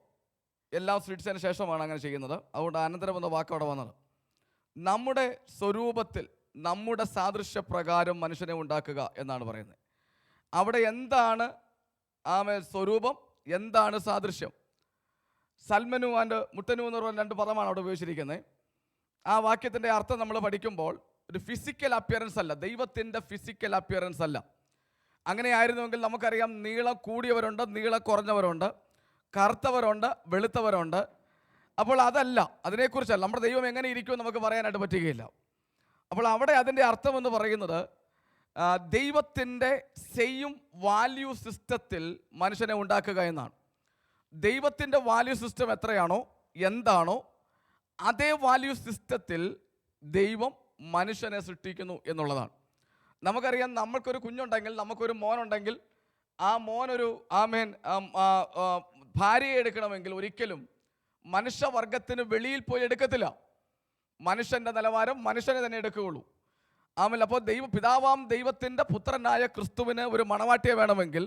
എല്ലാം സൃഷ്ടിച്ചതിന് ശേഷമാണ് അങ്ങനെ ചെയ്യുന്നത്. അതുകൊണ്ട് അനന്തരം എന്ന വാക്ക് അവിടെ വന്നത്. നമ്മുടെ സ്വരൂപത്തിൽ നമ്മുടെ സാദൃശ്യപ്രകാരം മനുഷ്യനെ ഉണ്ടാക്കുക എന്നാണ് പറയുന്നത്. അവിടെ എന്താണ് സ്വരൂപം, എന്താണ് സാദൃശ്യം? സൽമനു ആൻഡ് മുട്ടനു എന്ന് പറയുന്ന 2 പദമാണ് അവിടെ ഉപയോഗിച്ചിരിക്കുന്നത്. ആ വാക്യത്തിൻ്റെ അർത്ഥം നമ്മൾ പഠിക്കുമ്പോൾ ഒരു ഫിസിക്കൽ അപ്പിയറൻസ് അല്ല, ദൈവത്തിൻ്റെ ഫിസിക്കൽ അപ്പിയറൻസ് അല്ല. അങ്ങനെ ആയിരുന്നുവെങ്കിൽ നമുക്കറിയാം, നീളം കൂടിയവരുണ്ട്, നീളം കുറഞ്ഞവരുണ്ട്, കറുത്തവരുണ്ട്, വെളുത്തവരുണ്ട്. അപ്പോൾ അതല്ല, അതിനെക്കുറിച്ചല്ല. നമ്മുടെ ദൈവം എങ്ങനെ ഇരിക്കുമെന്ന് നമുക്ക് പറയാനായിട്ട് പറ്റുകയില്ല. അപ്പോൾ അവിടെ അതിൻ്റെ അർത്ഥം എന്ന് പറയുന്നത് ദൈവത്തിൻ്റെ സെയിം വാല്യൂ സിസ്റ്റത്തിൽ മനുഷ്യനെ ഉണ്ടാക്കുക എന്നാണ്. ദൈവത്തിൻ്റെ വാല്യൂ സിസ്റ്റം എത്രയാണോ, എന്താണോ, അതേ വാല്യൂ സിസ്റ്റത്തിൽ ദൈവം മനുഷ്യനെ സൃഷ്ടിക്കുന്നു എന്നുള്ളതാണ്. നമുക്കറിയാം, നമ്മൾക്കൊരു കുഞ്ഞുണ്ടെങ്കിൽ, നമുക്കൊരു മോനുണ്ടെങ്കിൽ, ആ മോനൊരു ഭാര്യയെ എടുക്കണമെങ്കിൽ ഒരിക്കലും മനുഷ്യവർഗത്തിന് വെളിയിൽ പോയി എടുക്കത്തില്ല. മനുഷ്യൻ്റെ നിലവാരം മനുഷ്യനെ തന്നെ എടുക്കുകയുള്ളൂ. അപ്പോൾ പിതാവാം ദൈവത്തിൻ്റെ പുത്രനായ ക്രിസ്തുവിന് ഒരു മണവാട്ടിയെ വേണമെങ്കിൽ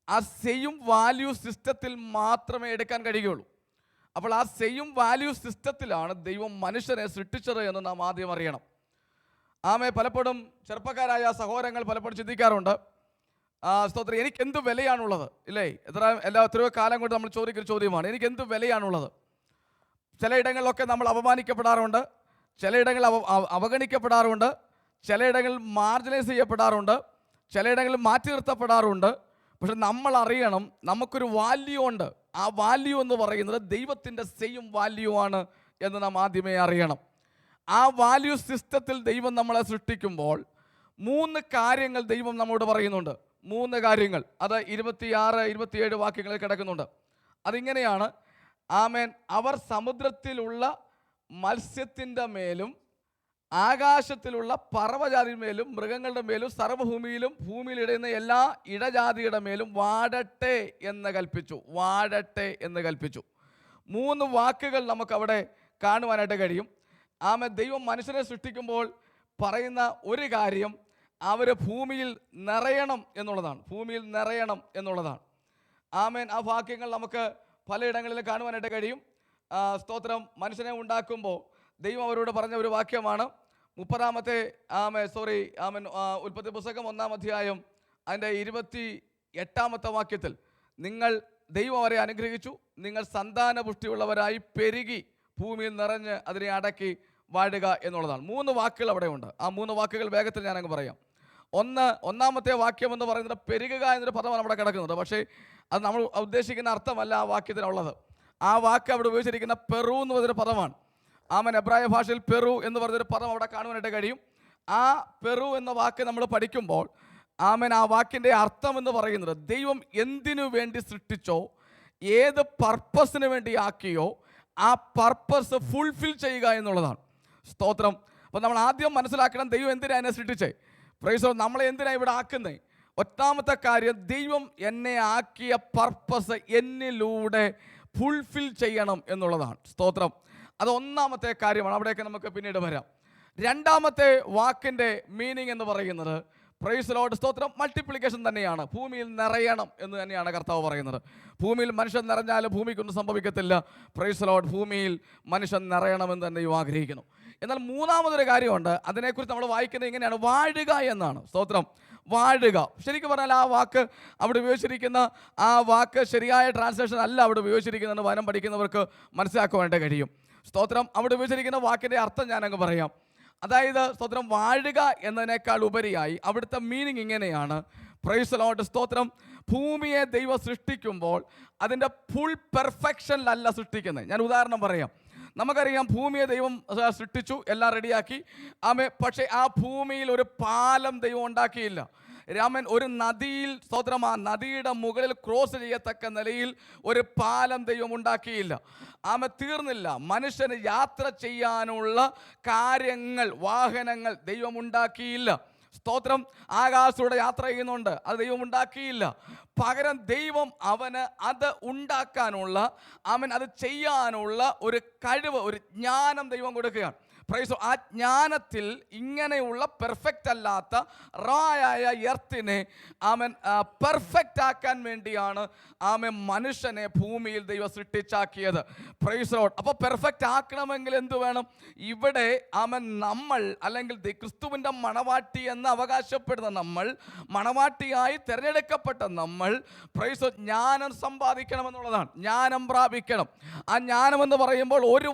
ആ സെയിം വാല്യൂ സിസ്റ്റത്തിൽ മാത്രമേ എടുക്കാൻ കഴിയുകയുള്ളൂ. അപ്പോൾ ആ സെയിം വാല്യൂ സിസ്റ്റത്തിലാണ് ദൈവം മനുഷ്യനെ സൃഷ്ടിച്ചത് എന്ന് നാം ആദ്യം അറിയണം. പലപ്പോഴും ചെറുപ്പക്കാരായ സഹോദരങ്ങൾ പലപ്പോഴും ചിന്തിക്കാറുണ്ട്, സ്തോത്രം, എനിക്ക് എന്ത് വിലയാണുള്ളത്, ഇല്ലേ? എത്രയോ കാലം കൊണ്ട് നമ്മൾ ചോദിക്കുന്ന ചോദ്യമാണ്, എനിക്ക് എന്ത് വിലയാണുള്ളത്? ചിലയിടങ്ങളിലൊക്കെ നമ്മൾ അപമാനിക്കപ്പെടാറുണ്ട്, ചിലയിടങ്ങളിൽ അവഗണിക്കപ്പെടാറുണ്ട്, ചിലയിടങ്ങളിൽ മാർജിനൈസ് ചെയ്യപ്പെടാറുണ്ട്, ചിലയിടങ്ങളിൽ മാറ്റി നിർത്തപ്പെടാറുണ്ട്. പക്ഷെ നമ്മൾ അറിയണം, നമുക്കൊരു വാല്യൂ ഉണ്ട്. ആ വാല്യൂ എന്ന് പറയുന്നത് ദൈവത്തിൻ്റെ സെയിം വാല്യൂ ആണ് എന്ന് നാം ആദ്യമേ അറിയണം. ആ വാല്യൂ സിസ്റ്റത്തിൽ ദൈവം നമ്മളെ സൃഷ്ടിക്കുമ്പോൾ 3 കാര്യങ്ങൾ ദൈവം നമ്മോട് പറയുന്നുണ്ട്. 3 കാര്യങ്ങൾ, അത് 26-27 വാക്യങ്ങളിൽ കിടക്കുന്നുണ്ട്. അതിങ്ങനെയാണ്, അവർ സമുദ്രത്തിലുള്ള മത്സ്യത്തിൻ്റെ മേലും ആകാശത്തിലുള്ള പറവജാതിന്മേലും മൃഗങ്ങളുടെ മേലും സർവ്വഭൂമിയിലും ഭൂമിയിലിടുന്ന എല്ലാ ഇടജാതിയുടെ മേലും വാഴട്ടെ എന്ന് കൽപ്പിച്ചു. വാഴട്ടെ എന്ന് കൽപ്പിച്ചു. 3 വാക്കുകൾ നമുക്കവിടെ കാണുവാനായിട്ട് കഴിയും. ദൈവം മനുഷ്യനെ സൃഷ്ടിക്കുമ്പോൾ പറയുന്ന ഒരു കാര്യം, അവർ ഭൂമിയിൽ നിറയണം എന്നുള്ളതാണ്. ഭൂമിയിൽ നിറയണം എന്നുള്ളതാണ്. ആ വാക്യങ്ങൾ നമുക്ക് പലയിടങ്ങളിൽ കാണുവാനായിട്ട് കഴിയും. സ്തോത്രം, മനുഷ്യനെ ഉണ്ടാക്കുമ്പോൾ ദൈവം അവരോട് പറഞ്ഞ ഒരു വാക്യമാണ് 30-ാമത്തെ ഉൽപ്പത്തി പുസ്തകം 1-ാം അധ്യായം അതിൻ്റെ 28-ാമത്തെ വാക്യത്തിൽ, ദൈവം അവരെ അനുഗ്രഹിച്ചു, നിങ്ങൾ സന്താന പുഷ്ടിയുള്ളവരായി പെരുകി ഭൂമിയിൽ നിറഞ്ഞ് അതിനെ അടക്കി വാഴുക എന്നുള്ളതാണ്. 3 വാക്കുകൾ അവിടെ ഉണ്ട്. ആ 3 വാക്കുകൾ വേഗത്തിൽ ഞാനങ്ങ് പറയാം. ഒന്നാമത്തെ വാക്യം എന്ന് പറയുന്നത് പെരുകുക എന്നൊരു പദമാണ് അവിടെ കിടക്കുന്നത്. പക്ഷേ അത് നമ്മൾ ഉദ്ദേശിക്കുന്ന അർത്ഥമല്ല ആ വാക്യത്തിനുള്ളത്. ആ വാക്ക് അവിടെ ഉപയോഗിച്ചിരിക്കുന്ന പെറു എന്ന് പറഞ്ഞൊരു പദമാണ്. എബ്രായ ഭാഷയിൽ പെറു എന്ന് പറഞ്ഞൊരു പദം അവിടെ കാണുവാനായിട്ട് കഴിയും. ആ പെറു എന്ന വാക്ക് നമ്മൾ പഠിക്കുമ്പോൾ ആ വാക്കിൻ്റെ അർത്ഥം എന്ന് പറയുന്നത് ദൈവം എന്തിനു വേണ്ടി സൃഷ്ടിച്ചോ, ഏത് പർപ്പസിന് വേണ്ടി ആക്കിയോ ആ പർപ്പസ് ഫുൾഫിൽ ചെയ്യുക എന്നുള്ളതാണ്. സ്തോത്രം. അപ്പോൾ നമ്മൾ ആദ്യം മനസ്സിലാക്കണം, ദൈവം എന്തിനാണ് എന്നെ സൃഷ്ടിച്ചേ? പ്രൈസ്, നമ്മളെ എന്തിനാണ് ഇവിടെ ആക്കുന്നത്? ഒന്നാമത്തെ കാര്യം, ദൈവം എന്നെ ആക്കിയ പർപ്പസ് എന്നിലൂടെ ഫുൾഫിൽ ചെയ്യണം എന്നുള്ളതാണ്. സ്തോത്രം. അത് ഒന്നാമത്തെ കാര്യമാണ്. അവിടേക്ക് നമുക്ക് പിന്നീട് വരാം. രണ്ടാമത്തെ വാക്കിൻ്റെ മീനിങ് എന്ന് പറയുന്നത്, പ്രൈസ് ലോർഡ്, സ്തോത്രം, മൾട്ടിപ്ലിക്കേഷൻ തന്നെയാണ്. ഭൂമിയിൽ നിറയണം എന്ന് തന്നെയാണ് കർത്താവ് പറയുന്നത്. ഭൂമിയിൽ മനുഷ്യൻ നിറഞ്ഞാലും ഭൂമിക്കൊന്നും സംഭവിക്കത്തില്ല. പ്രൈസ് ലോർഡ്, ഭൂമിയിൽ മനുഷ്യൻ നിറയണമെന്ന് തന്നെ ആഗ്രഹിക്കുന്നു. എന്നാൽ മൂന്നാമതൊരു കാര്യമുണ്ട്, അതിനെക്കുറിച്ച് നമ്മൾ വായിക്കുന്നത് ഇങ്ങനെയാണ്, വാഴുക എന്നാണ്. സ്തോത്രം, വാഴുക. ശരിക്കും പറഞ്ഞാൽ ആ വാക്ക് അവിടെ ഉപയോഗിച്ചിരിക്കുന്ന ആ വാക്ക് ശരിയായ ട്രാൻസ്ലേഷൻ അല്ല അവിടെ ഉപയോഗിച്ചിരിക്കുന്നതെന്ന് വചനം പഠിക്കുന്നവർക്ക് മനസ്സിലാക്കുവാനായിട്ട് കഴിയും. സ്തോത്രം, അവിടെ ഉപയോഗിച്ചിരിക്കുന്ന വാക്കിൻ്റെ അർത്ഥം ഞാനങ്ങ് പറയാം. അതായത് സ്തോത്രം, വാഴുക എന്നതിനേക്കാൾ ഉപരിയായി അവിടുത്തെ മീനിങ് ഇങ്ങനെയാണ്. പ്രൈസ് ലോർഡ്, സ്തോത്രം, ഭൂമിയെ ദൈവം സൃഷ്ടിക്കുമ്പോൾ അതിൻ്റെ ഫുൾ പെർഫെക്ഷനിലല്ല സൃഷ്ടിക്കുന്നത്. ഞാൻ ഉദാഹരണം പറയാം. നമുക്കറിയാം, ഭൂമിയെ ദൈവം സൃഷ്ടിച്ചു, എല്ലാം റെഡിയാക്കി. പക്ഷേ ആ ഭൂമിയിൽ ഒരു പാലം ദൈവം ഉണ്ടാക്കിയില്ല. രാമൻ ഒരു നദിയിൽ, സ്തോത്രം, ആ നദിയുടെ മുകളിൽ ക്രോസ് ചെയ്യത്തക്ക നിലയിൽ ഒരു പാലം ദൈവം ഉണ്ടാക്കിയില്ല. തീർന്നില്ല. മനുഷ്യന് യാത്ര ചെയ്യാനുള്ള കാര്യങ്ങൾ, വാഹനങ്ങൾ ദൈവം ഉണ്ടാക്കിയില്ല. സ്തോത്രം, ആകാശത്തൂടെ യാത്ര ചെയ്യുന്നുണ്ട്, അത് ദൈവം ഉണ്ടാക്കിയില്ല. പകരം ദൈവം അവന് അത് ഉണ്ടാക്കാനുള്ള, അത് ചെയ്യാനുള്ള ഒരു കഴിവ്, ഒരു ജ്ഞാനം ദൈവം കൊടുക്കുകയാണ്. പ്രൈസ്. ആ ജ്ഞാനത്തിൽ ഇങ്ങനെയുള്ള പെർഫെക്റ്റ് അല്ലാത്ത റായായ എർത്തിനെ പെർഫെക്റ്റ് ആക്കാൻ വേണ്ടിയാണ് മനുഷ്യനെ ഭൂമിയിൽ ദൈവം സൃഷ്ടിച്ചാക്കിയത്. Praise Lord. അപ്പോൾ പെർഫെക്റ്റ് ആക്കണമെങ്കിൽ എന്ത് വേണം? ഇവിടെ നമ്മൾ, അല്ലെങ്കിൽ ക്രിസ്തുവിൻ്റെ മണവാട്ടി എന്ന് അവകാശപ്പെടുന്ന നമ്മൾ, മണവാട്ടിയായി തിരഞ്ഞെടുക്കപ്പെട്ട നമ്മൾ, പ്രൈസ്, ജ്ഞാനം സമ്പാദിക്കണമെന്നുള്ളതാണ്. ജ്ഞാനം പ്രാപിക്കണം. ആ ജ്ഞാനം എന്ന് പറയുമ്പോൾ ഒരു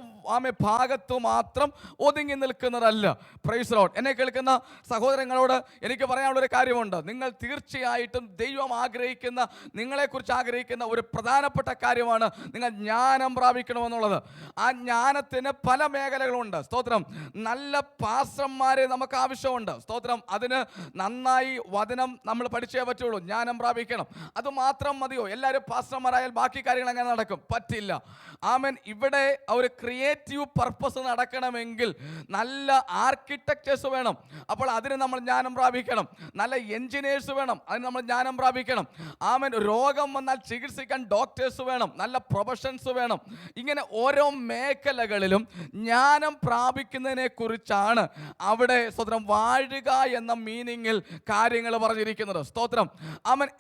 ഭാഗത്ത് മാത്രം ഒതുങ്ങി നിൽക്കുന്നതല്ല. Praise Lord. എന്നെ കേൾക്കുന്ന സഹോദരങ്ങളോട് എനിക്ക് പറയാനുള്ളൊരു കാര്യമുണ്ട്. നിങ്ങൾ തീർച്ചയായിട്ടും ദൈവം ആഗ്രഹിക്കുന്ന, നിങ്ങളെക്കുറിച്ച് ആഗ്രഹിക്കുന്ന ഒരു പ്രധാനപ്പെട്ട കാര്യമാണ് നിങ്ങൾ ജ്ഞാനം പ്രാപിക്കണമെന്നുള്ളത്. ആ ജ്ഞാനത്തിന് പല മേഖലകളുണ്ട്. സ്തോത്രം. നല്ല പാസ്റ്റർമാരെ നമുക്ക് ആവശ്യമുണ്ട്. സ്തോത്രം. അതിന് നന്നായി വചനം നമ്മൾ പഠിച്ചേ പറ്റുള്ളൂ. ജ്ഞാനം പ്രാപിക്കണം. അത് മാത്രം മതിയോ? എല്ലാവരും പാസ്റ്റർമാരായാൽ ബാക്കി കാര്യങ്ങൾ എങ്ങനെ നടക്കും? പറ്റില്ല. ഇവിടെ ഒരു ക്രിയേറ്റീവ് പർപ്പസ് നടക്കണമെങ്കിൽ നല്ല ആർക്കിടെക്ചേഴ്സ് വേണം. അപ്പോൾ അതിന് നമ്മൾ ജ്ഞാനം പ്രാപിക്കണം. നല്ല എഞ്ചിനീയേഴ്സ് വേണം, അതിന് നമ്മൾ ജ്ഞാനം പ്രാപിക്കണം. രോഗം വന്നാൽ ചികിത്സിക്കാൻ ഡോക്ടേഴ്സ് വേണം, നല്ല പ്രൊഫഷൻസ് വേണം. ഇങ്ങനെ ഓരോ മേഖലകളിലും ജ്ഞാനം പ്രാപിക്കുന്നതിനെ കുറിച്ചാണ് അവിടെ സ്തോത്രം വാഴുക എന്ന മീനിങ്ങിൽ കാര്യങ്ങൾ പറഞ്ഞിരിക്കുന്നത്. സ്തോത്രം.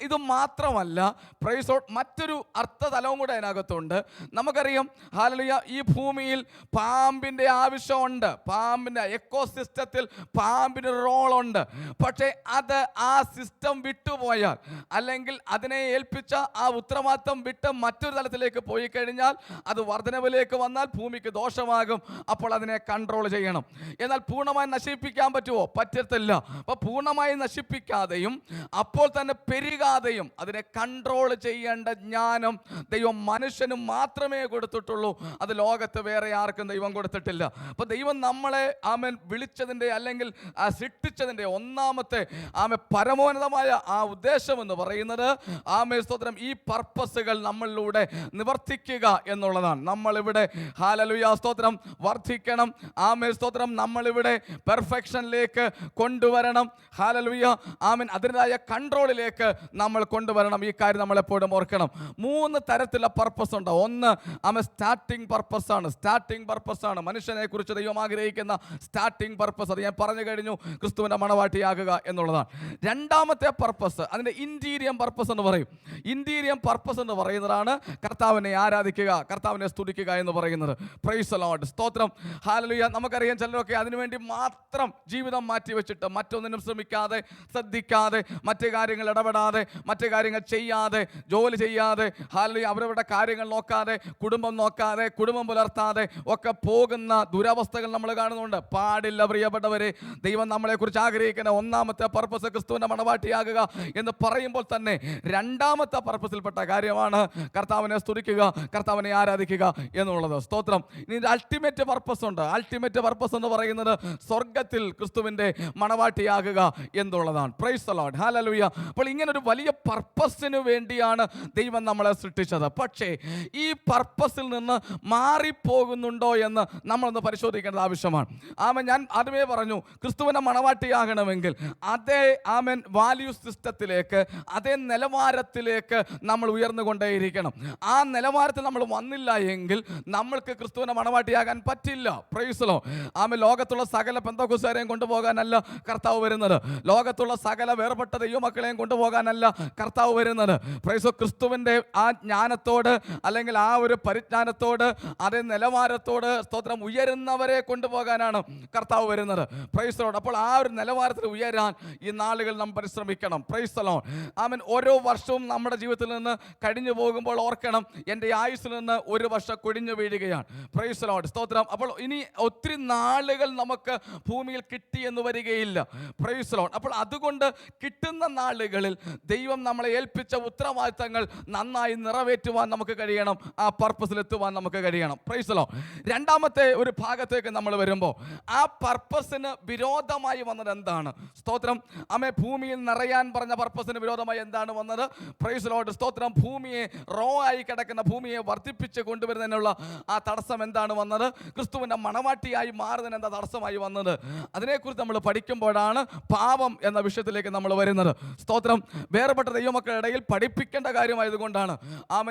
ഇത് മാത്രമല്ല, പ്രൈസ് ലോർഡ്, മറ്റൊരു അർത്ഥതലവും കൂടെ അതിനകത്തുണ്ട്. നമുക്കറിയാം, ഹല്ലേലൂയ, ഈ ഭൂമിയിൽ പാമ്പിൻ്റെ ആവശ്യമുണ്ട്. പാമ്പിൻ്റെ എക്കോസിസ്റ്റത്തിൽ പാമ്പിന് റോളുണ്ട്. പക്ഷേ അത് ആ സിസ്റ്റം വിട്ടുപോയാൽ, അല്ലെങ്കിൽ അതിനെ ഏൽപ്പിച്ച ആ ഉത്തരവാദിത്തം വിട്ട് മറ്റൊരു തലത്തിലേക്ക് പോയി കഴിഞ്ഞാൽ, അത് വർധനവിലേക്ക് വന്നാൽ ഭൂമിക്ക് ദോഷമാകും. അപ്പോൾ അതിനെ കൺട്രോൾ ചെയ്യണം. എന്നാൽ പൂർണ്ണമായി നശിപ്പിക്കാൻ പറ്റുമോ? പറ്റത്തില്ല. അപ്പോൾ പൂർണ്ണമായി നശിപ്പിക്കാതെയും അപ്പോൾ തന്നെ പെരുകാതെയും അതിനെ കൺട്രോൾ ചെയ്യേണ്ട ജ്ഞാനം ദൈവം മനുഷ്യനും മാത്രമേ കൊടുത്തിട്ടുള്ളൂ. അത് ലോകത്ത് വേറെ ആർക്കും ദൈവം കൊടുത്തിട്ടില്ല. അപ്പോൾ ദൈവം നമ്മളെ വിളിച്ചതിൻ്റെ, അല്ലെങ്കിൽ സൃഷ്ടിച്ചതിൻ്റെ ഒന്നാമത്തെ പരമോന്നതമായ ആ ഉദ്ദേശം എന്ന് പറയുന്നത് സ്തോത്രം, ഈ പർപ്പസുകൾ നമ്മളിലൂടെ നിവർത്തിക്കുക എന്നുള്ളതാണ്. നമ്മളിവിടെ ഹല്ലേലൂയ സ്തോത്രം വർദ്ധിക്കണം. സ്തോത്രം, നമ്മളിവിടെ പെർഫെക്ഷനിലേക്ക് കൊണ്ടുവരണം. ഹല്ലേലൂയ. അതിൻ്റെതായ കൺട്രോളിലേക്ക് നമ്മൾ കൊണ്ടുവരണം. ഈ കാര്യം നമ്മളെപ്പോഴും ഓർക്കണം. 3 തരത്തിലുള്ള പർപ്പസ് ഉണ്ട്. ഒന്ന് സ്റ്റാർട്ടിംഗ് പർപ്പസാണ്. സ്റ്റാർട്ടിംഗ് പർപ്പസാണ് മനുഷ്യനെ കുറിച്ച് ദൈവം ആഗ്രഹിക്കുന്ന സ്റ്റാർട്ടിംഗ് പർപ്പസ്. അത് ഞാൻ പറഞ്ഞു കഴിഞ്ഞു, ക്രിസ്തുവിൻ്റെ മണവാട്ടിയാകുക എന്നുള്ളതാണ്. രണ്ടാമത്തെ പർപ്പസ്, അതിൻ്റെ ഇൻറ്റീരിയം പർപ്പസ് എന്ന് പറയും. ഇൻറ്റീരിയം പർപ്പസ് എന്ന് പറയുന്നതാണ് കർത്താവിനെ ആരാധിക്കുക, കർത്താവിനെ സ്തുതിക്കുക എന്ന് പറയുന്നത്. Price the Lord. സ്തോത്രം. ഹല്ലേലൂയ. നമുക്കറിയാം, ചിലരൊക്കെ അതിനുവേണ്ടി മാത്രം ജീവിതം മാറ്റി വെച്ചിട്ട് മറ്റൊന്നിനും ശ്രമിക്കാതെ, ശ്രദ്ധിക്കാതെ, മറ്റു കാര്യങ്ങൾ ഇടപെടാതെ, മറ്റു കാര്യങ്ങൾ ചെയ്യാതെ, ജോലി ചെയ്യാതെ, ഹല്ലേലൂയ, അവരവരുടെ കാര്യങ്ങൾ നോക്കാതെ, കുടുംബം നോക്കാതെ, കുടുംബം പുലർത്താതെ ഒക്കെ പോകുന്ന ദുരവസ്ഥകൾ നമ്മൾ കാണുന്നുണ്ട്. പാടില്ല പ്രിയപ്പെട്ടവരെ. ദൈവം നമ്മളെക്കുറിച്ച് ആഗ്രഹിക്കുന്ന ഒന്നാമത്തെ പർപ്പസ് ക്രിസ്തുവിൻ്റെ മണവാട്ടിയാകുക എന്ന് പറയുമ്പോൾ തന്നെ രണ്ടാമത്തെ പർപ്പസിൽപ്പെട്ട കാര്യമാണ് കർത്താവിനെ സ്തുതിക്കുക, കർത്താവിനെ ആരാധിക്കുക എന്നുള്ളത്. സ്തോത്രം. ഇനി അൾട്ടിമേറ്റ് പർപ്പസ് ഉണ്ട്. അൾട്ടിമേറ്റ് പർപ്പസ് എന്ന് പറയുന്നത് സ്വർഗത്തിൽ ക്രിസ്തുവിൻ്റെ മണവാട്ടിയാകുക എന്നുള്ളതാണ്. Price the Lord. ഹല്ലേലൂയ. അപ്പോൾ ഇങ്ങനൊരു വലിയ പർപ്പസിന് വേണ്ടിയാണ് ദൈവം നമ്മളെ സൃഷ്ടിച്ചത്. പക്ഷേ ഈ പർപ്പസിൽ നിന്ന് മാറിപ്പോകുന്നുണ്ടോ എന്ന് നമ്മളൊന്ന് പരിശോധിക്കണം. പഠിപ്പിക്കേണ്ടത് ആവശ്യമാണ്. ആമൻ, ഞാൻ ആദ്യമേ പറഞ്ഞു, ക്രിസ്തുവിനെ മണവാട്ടിയാകണമെങ്കിൽ അതേ ആമൻ വാല്യൂ സിസ്റ്റത്തിലേക്ക്, അതേ നിലവാരത്തിലേക്ക് നമ്മൾ ഉയർന്നുകൊണ്ടേയിരിക്കണം. ആ നിലവാരത്തിൽ നമ്മൾ വന്നില്ല എങ്കിൽ നമ്മൾക്ക് ക്രിസ്തുവിനെ മണവാട്ടിയാകാൻ പറ്റില്ല. Price the Lord. ആമൻ, ലോകത്തുള്ള സകല പെന്തക്കോസ്തുകാരെയും കൊണ്ടുപോകാനല്ല കർത്താവ് വരുന്നത്. ലോകത്തുള്ള സകല വേർപെട്ട ദൈവമക്കളെയും കൊണ്ടുപോകാനല്ല കർത്താവ് വരുന്നത്. Price the Lord. ക്രിസ്തുവിൻ്റെ ആ ജ്ഞാനത്തോട്, അല്ലെങ്കിൽ ആ ഒരു പരിജ്ഞാനത്തോട്, അതേ നിലവാരത്തോട് സ്തോത്രം ഉയരുന്നവരെ കൊണ്ടുപോകാനാണ് കർത്താവ് വരുന്നത്. Price the Lord. അപ്പോൾ ആ ഒരു നിലവാരത്തിൽ ഉയരാൻ ഈ നാളുകൾ നാം പരിശ്രമിക്കണം. Price the Lord. ആമൻ, ഓരോ വർഷവും നമ്മുടെ ജീവിതത്തിൽ നിന്ന് കഴിഞ്ഞു പോകുമ്പോൾ ഓർക്കണം, എൻ്റെ ആയുസ്സിൽ നിന്ന് ഒരു വർഷം കൊഴിഞ്ഞു വീഴുകയാണ്. Price the Lord. സ്തോത്രം. അപ്പോൾ ഇനി ഒത്തിരി നാളുകൾ നമുക്ക് ഭൂമിയിൽ കിട്ടിയെന്ന് വരികയില്ല. Price the Lord. അപ്പോൾ അതുകൊണ്ട് കിട്ടുന്ന നാളുകളിൽ ദൈവം നമ്മളെ ഏൽപ്പിച്ച ഉത്തരവാദിത്തങ്ങൾ നന്നായി നിറവേറ്റുവാൻ നമുക്ക് കഴിയണം. ആ പർപ്പസിലെത്തുവാൻ നമുക്ക് കഴിയണം. Price the Lord. രണ്ടാമത്തെ ഒരു ഭാഗത്തേക്ക് നമ്മൾ വരുമ്പോൾ, ആ പർപ്പസിന് വിരോധമായി വന്നത് എന്താണ്? സ്തോത്രം. ആമേ, ഭൂമിയിൽ നിറയാൻ പറഞ്ഞ പർപ്പസിന് വിരോധമായി എന്താണ് വന്നത്? Price the Lord. സ്തോത്രം. ഭൂമിയെ റോ ആയി കിടക്കുന്ന ഭൂമിയെ വർദ്ധിപ്പിച്ച് കൊണ്ടുവരുന്നതിനുള്ള ആ തടസ്സം എന്താണ് വന്നത്? ക്രിസ്തുവിൻ്റെ മണവാട്ടിയായി മാറുന്നതിന് എന്താ തടസ്സമായി വന്നത്? അതിനെക്കുറിച്ച് നമ്മൾ പഠിക്കുമ്പോഴാണ് പാപം എന്ന വിഷയത്തിലേക്ക് നമ്മൾ വരുന്നത്. സ്തോത്രം. വേർപെട്ട ദൈവമക്കളുടെ ഇടയിൽ പഠിപ്പിക്കേണ്ട കാര്യമായതുകൊണ്ടാണ്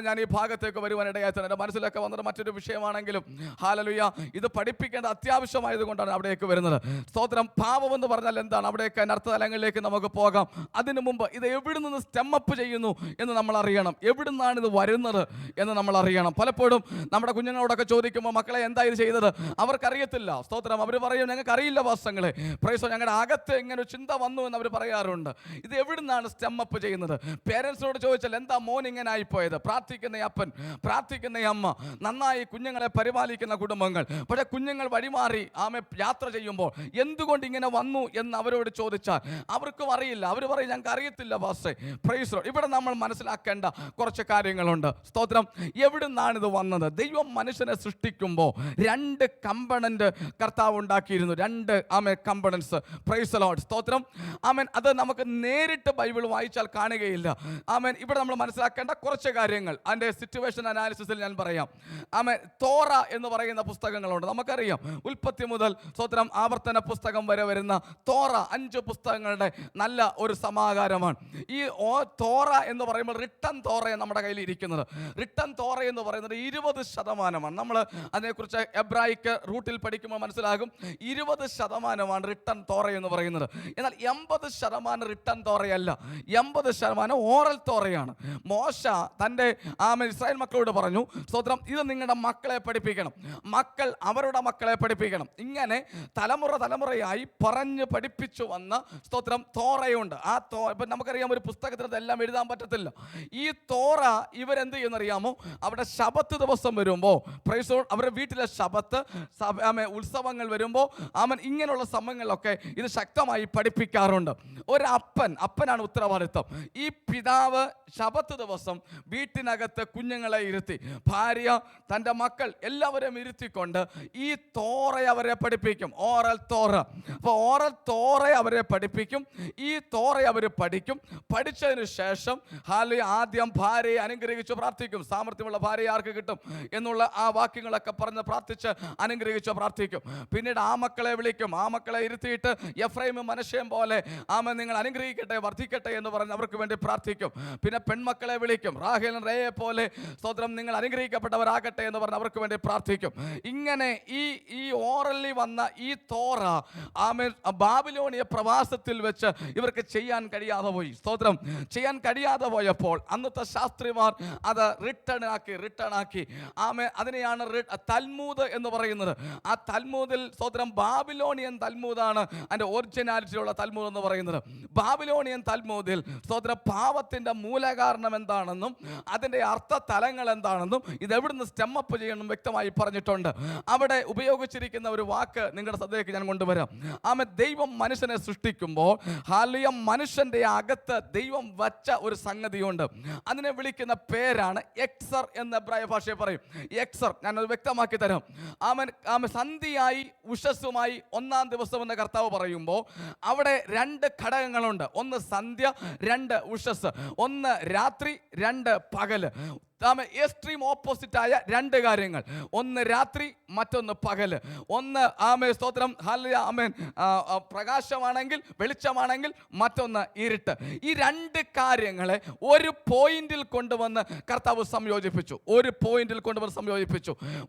ഞാൻ ഈ ഭാഗത്തേക്ക് വരുവാൻ ഇടയായത്. എൻ്റെ മനസ്സിലൊക്കെ വന്നത് മറ്റൊരു വിഷയമാണെങ്കിലും ഹല്ലേലൂയ, ഇത് പഠിപ്പിക്കേണ്ട അത്യാവശ്യമായതുകൊണ്ടാണ് അവിടേക്ക് വരുന്നത്. സ്തോത്രം. പാപം എന്ന് പറഞ്ഞാൽ എന്താണ്? അവിടേക്ക് അർത്ഥതലങ്ങളിലേക്ക് നമുക്ക് പോകാം. അതിനു മുമ്പ് ഇത് എവിടെ നിന്ന് സ്റ്റെമ്മപ്പ് ചെയ്യുന്നു എന്ന് നമ്മൾ അറിയണം. എവിടുന്നാണ് ഇത് വരുന്നത് എന്ന് നമ്മൾ അറിയണം. പലപ്പോഴും നമ്മുടെ കുഞ്ഞുങ്ങളോടൊക്കെ ചോദിക്കുമ്പോൾ, മക്കളെ എന്താ ഇത് ചെയ്തത്? അവർക്കറിയത്തില്ല. സ്തോത്രം. അവർ പറയും, ഞങ്ങൾക്ക് അറിയില്ല വാസ്തവങ്ങളെ. പ്രൈസ്, ഞങ്ങളുടെ അകത്ത് ഇങ്ങനെ ഒരു ചിന്ത വന്നു എന്ന് അവർ പറയാറുണ്ട്. ഇത് എവിടുന്നാണ് സ്റ്റെമ്മപ്പ് ചെയ്യുന്നത്? പേരൻസിനോട് ചോദിച്ചാൽ, എന്താ മോൻ ഇങ്ങനെ ആയിപ്പോയത്? പ്രാർത്ഥിക്കുന്ന അപ്പൻ, പ്രാർത്ഥിക്കുന്ന അമ്മ, നന്നായി കുഞ്ഞുങ്ങളെ പരിപാലിക്കുന്ന കുടുംബങ്ങൾ. പക്ഷേ കുഞ്ഞുങ്ങൾ വഴിമാറി യാത്ര ചെയ്യുമ്പോൾ എന്തുകൊണ്ട് ഇങ്ങനെ വന്നു എന്ന് അവരോട് ചോദിച്ചാൽ അവർക്കും അറിയില്ല. അവർ പറയും, ഞങ്ങൾക്ക് അറിയത്തില്ല പാസ്റ്റേ. Price Lord. ഇവിടെ നമ്മൾ മനസ്സിലാക്കേണ്ട കുറച്ച് കാര്യങ്ങളുണ്ട്. സ്തോത്രം. എവിടുന്നാണ് ഇത് വന്നത്? ദൈവം മനുഷ്യനെ സൃഷ്ടിക്കുമ്പോൾ രണ്ട് കമ്പണന്റ് കർത്താവ് ഉണ്ടാക്കിയിരുന്നു. രണ്ട് കമ്പണൻസ്. Praise Lord. സ്തോത്രം. അത് നമുക്ക് നേരിട്ട് ബൈബിൾ വായിച്ചാൽ കാണുകയില്ല. ഇവിടെ നമ്മൾ മനസ്സിലാക്കേണ്ട കുറച്ച് കാര്യങ്ങൾ അതിൻ്റെ സിറ്റുവേഷൻ അനാലിസിസിൽ ഞാൻ പറയാം. തോറ എന്ന് പറയുന്ന പുസ്തകങ്ങളുണ്ട്. നമുക്കറിയാം, ഉൽപ്പത്തി മുതൽ സ്തോത്രം ആവർത്തന പുസ്തകം വരെ വരുന്ന തോറ 5 പുസ്തകങ്ങളുടെ നല്ല ഒരു സമാഹാരമാണ്. ഈ തോറ എന്ന് പറയുമ്പോൾ റിട്ടൺ തോറ നമ്മുടെ കയ്യിൽ ഇരിക്കുന്നത്. റിട്ടൺ തോറ എന്ന് പറയുന്നത് 20%. നമ്മൾ അതിനെക്കുറിച്ച് എബ്രായിക്ക് റൂട്ടിൽ പഠിക്കുമ്പോൾ മനസ്സിലാകും, 20% റിട്ടൺ തോറ എന്ന് പറയുന്നത്. എന്നാൽ 80% റിട്ടൺ തോറയല്ല, 80% ഓറൽ തോറയാണ്. മോശ തൻ്റെ ഇസ്രായേൽ മക്കളോട് പറഞ്ഞു, സ്തോത്രം, ഇത് നിങ്ങളുടെ മക്കളെ പഠിപ്പിക്കണം, മക്കൾ അവരുടെ മക്കളെ പഠിപ്പിക്കണം. ഇങ്ങനെ തലമുറയായി പറഞ്ഞ് പഠിപ്പിച്ചു വന്ന സ്തോത്രം തോറയുണ്ട്. ആ ഇപ്പം നമുക്കറിയാം, ഒരു പുസ്തകത്തിൽ അതെല്ലാം എഴുതാൻ പറ്റത്തില്ല. ഈ തോറ ഇവരെന്ത് ചെയ്യുന്നറിയാമോ? അവിടെ ശബത്ത് ദിവസം വരുമ്പോൾ, പ്രൈസ് ലോർഡ്, അവരുടെ വീട്ടിലെ ശബത്ത് ഉത്സവങ്ങൾ വരുമ്പോൾ ഇങ്ങനെയുള്ള സമയങ്ങളിലൊക്കെ ഇത് ശക്തമായി പഠിപ്പിക്കാറുണ്ട്. അപ്പനാണ് ഉത്തരവാദിത്വം. ഈ പിതാവ് ശബത്ത് ദിവസം വീട്ടിനകത്ത് കുഞ്ഞുങ്ങളെ ഇരുത്തി, ഭാര്യ, തൻ്റെ മക്കൾ എല്ലാവരെയും ഇരുത്തിക്കൊണ്ട് ഈ തോറ അവരെ പഠിപ്പിക്കും. ഓറൽ തോറ. അപ്പോൾ ഓറൽ തോറ അവരെ പഠിപ്പിക്കും. ഈ തോറ അവർ പഠിക്കും. പഠിച്ചതിന് ശേഷം ആദ്യം ഭാര്യയെ അനുഗ്രഹിച്ച് പ്രാർത്ഥിക്കും. സാമർത്ഥ്യമുള്ള ഭാര്യ ആർക്ക് കിട്ടും എന്നുള്ള ആ വാക്യങ്ങളൊക്കെ പറഞ്ഞ് പ്രാർത്ഥിച്ച് അനുഗ്രഹിച്ച് പ്രാർത്ഥിക്കും. പിന്നീട് ആ മക്കളെ വിളിക്കും. ആ മക്കളെ ഇരുത്തിയിട്ട് എഫ്രൈമും മനശ്ശെയും പോലെ നിങ്ങൾ അനുഗ്രഹിക്കട്ടെ, വർദ്ധിക്കട്ടെ എന്ന് പറഞ്ഞ് അവർക്ക് വേണ്ടി പ്രാർത്ഥിക്കും. പിന്നെ പെൺമക്കളെ വിളിക്കും. റാഹേലും റേയെ പോലെ സ്തോത്രം നിങ്ങൾ അനുഗ്രഹിക്കപ്പെട്ടവരാകട്ടെ എന്ന് പറഞ്ഞ് അവർക്ക് വേണ്ടി പ്രാർത്ഥിക്കും. ഇങ്ങനെ ഈ ഓറലി വന്ന ഈ തോറ ബാബിലോണിയ പ്രവാസത്തിൽ വെച്ച് ഇവർക്ക് ചെയ്യാൻ കഴിയാതെ പോയി. സ്തോത്രം. ചെയ്യാൻ കഴിയാതെ പോയപ്പോൾ അന്നത്തെ ശാസ്ത്രിമാർ അത് റിട്ടേൺ ആക്കി അതിനെയാണ് തൽമൂദ് എന്ന് പറയുന്നത്. ആ തൽമൂദിൽ സ്തോത്രം ബാബിലോണിയൻ തൽമൂദാണ് അതിൻ്റെ ഒറിജിനാലിറ്റിയുള്ള തൽമൂദ് എന്ന് പറയുന്നത്. ബാബിലോണിയൻ തൽമൂദിൽ സ്തോത്രം പാപത്തിൻ്റെ മൂലകാരണം എന്താണെന്നും അതിൻ്റെ അർത്ഥ തലങ്ങൾ എന്താണെന്നും ഇതെവിടുന്ന് സ്റ്റെമ്മപ്പ് ചെയ്യണം വ്യക്തമായി പറഞ്ഞിട്ടുണ്ട്. അവിടെ ഉപയോഗിച്ചിരിക്കുന്ന ഒരു വാക്ക് നിങ്ങളുടെ ശ്രദ്ധയ്ക്ക് ഞാൻ കൊണ്ടുവരാം. ദൈവം മനുഷ്യനെ സൃഷ്ടിക്കുമ്പോൾ മനുഷ്യൻ്റെ അകത്ത് ദൈവം വച്ച ഒരു സംഗതിയുണ്ട്. അതിനെ വിളിക്കുന്ന പേരാണ് എക്സർ എന്ന് എബ്രായ ഭാഷയെ പറയും. എക്സർ ഞാനത് വ്യക്തമാക്കി തരാം. സന്ധ്യയായി ഉഷസ്സുമായി 1-ാം ദിവസം എന്ന കർത്താവ് പറയുമ്പോൾ അവിടെ 2 ഘടകങ്ങളുണ്ട്. ഒന്ന് സന്ധ്യ, 2 ഉഷസ്. ഒന്ന് രാത്രി, 2 പകല്. എക്സ്ട്രീം ഓപ്പോസിറ്റായ രണ്ട് കാര്യങ്ങൾ. ഒന്ന് രാത്രി, മറ്റൊന്ന് പകല്. ഒന്ന് സ്തോത്രം ആമേൻ പ്രകാശമാണെങ്കിൽ, വെളിച്ചമാണെങ്കിൽ, മറ്റൊന്ന് ഇരുട്ട്. ഈ രണ്ട് കാര്യങ്ങളെ ഒരു പോയിന്റിൽ കൊണ്ടുവന്ന് കർത്താവ് സംയോജിപ്പിച്ചു.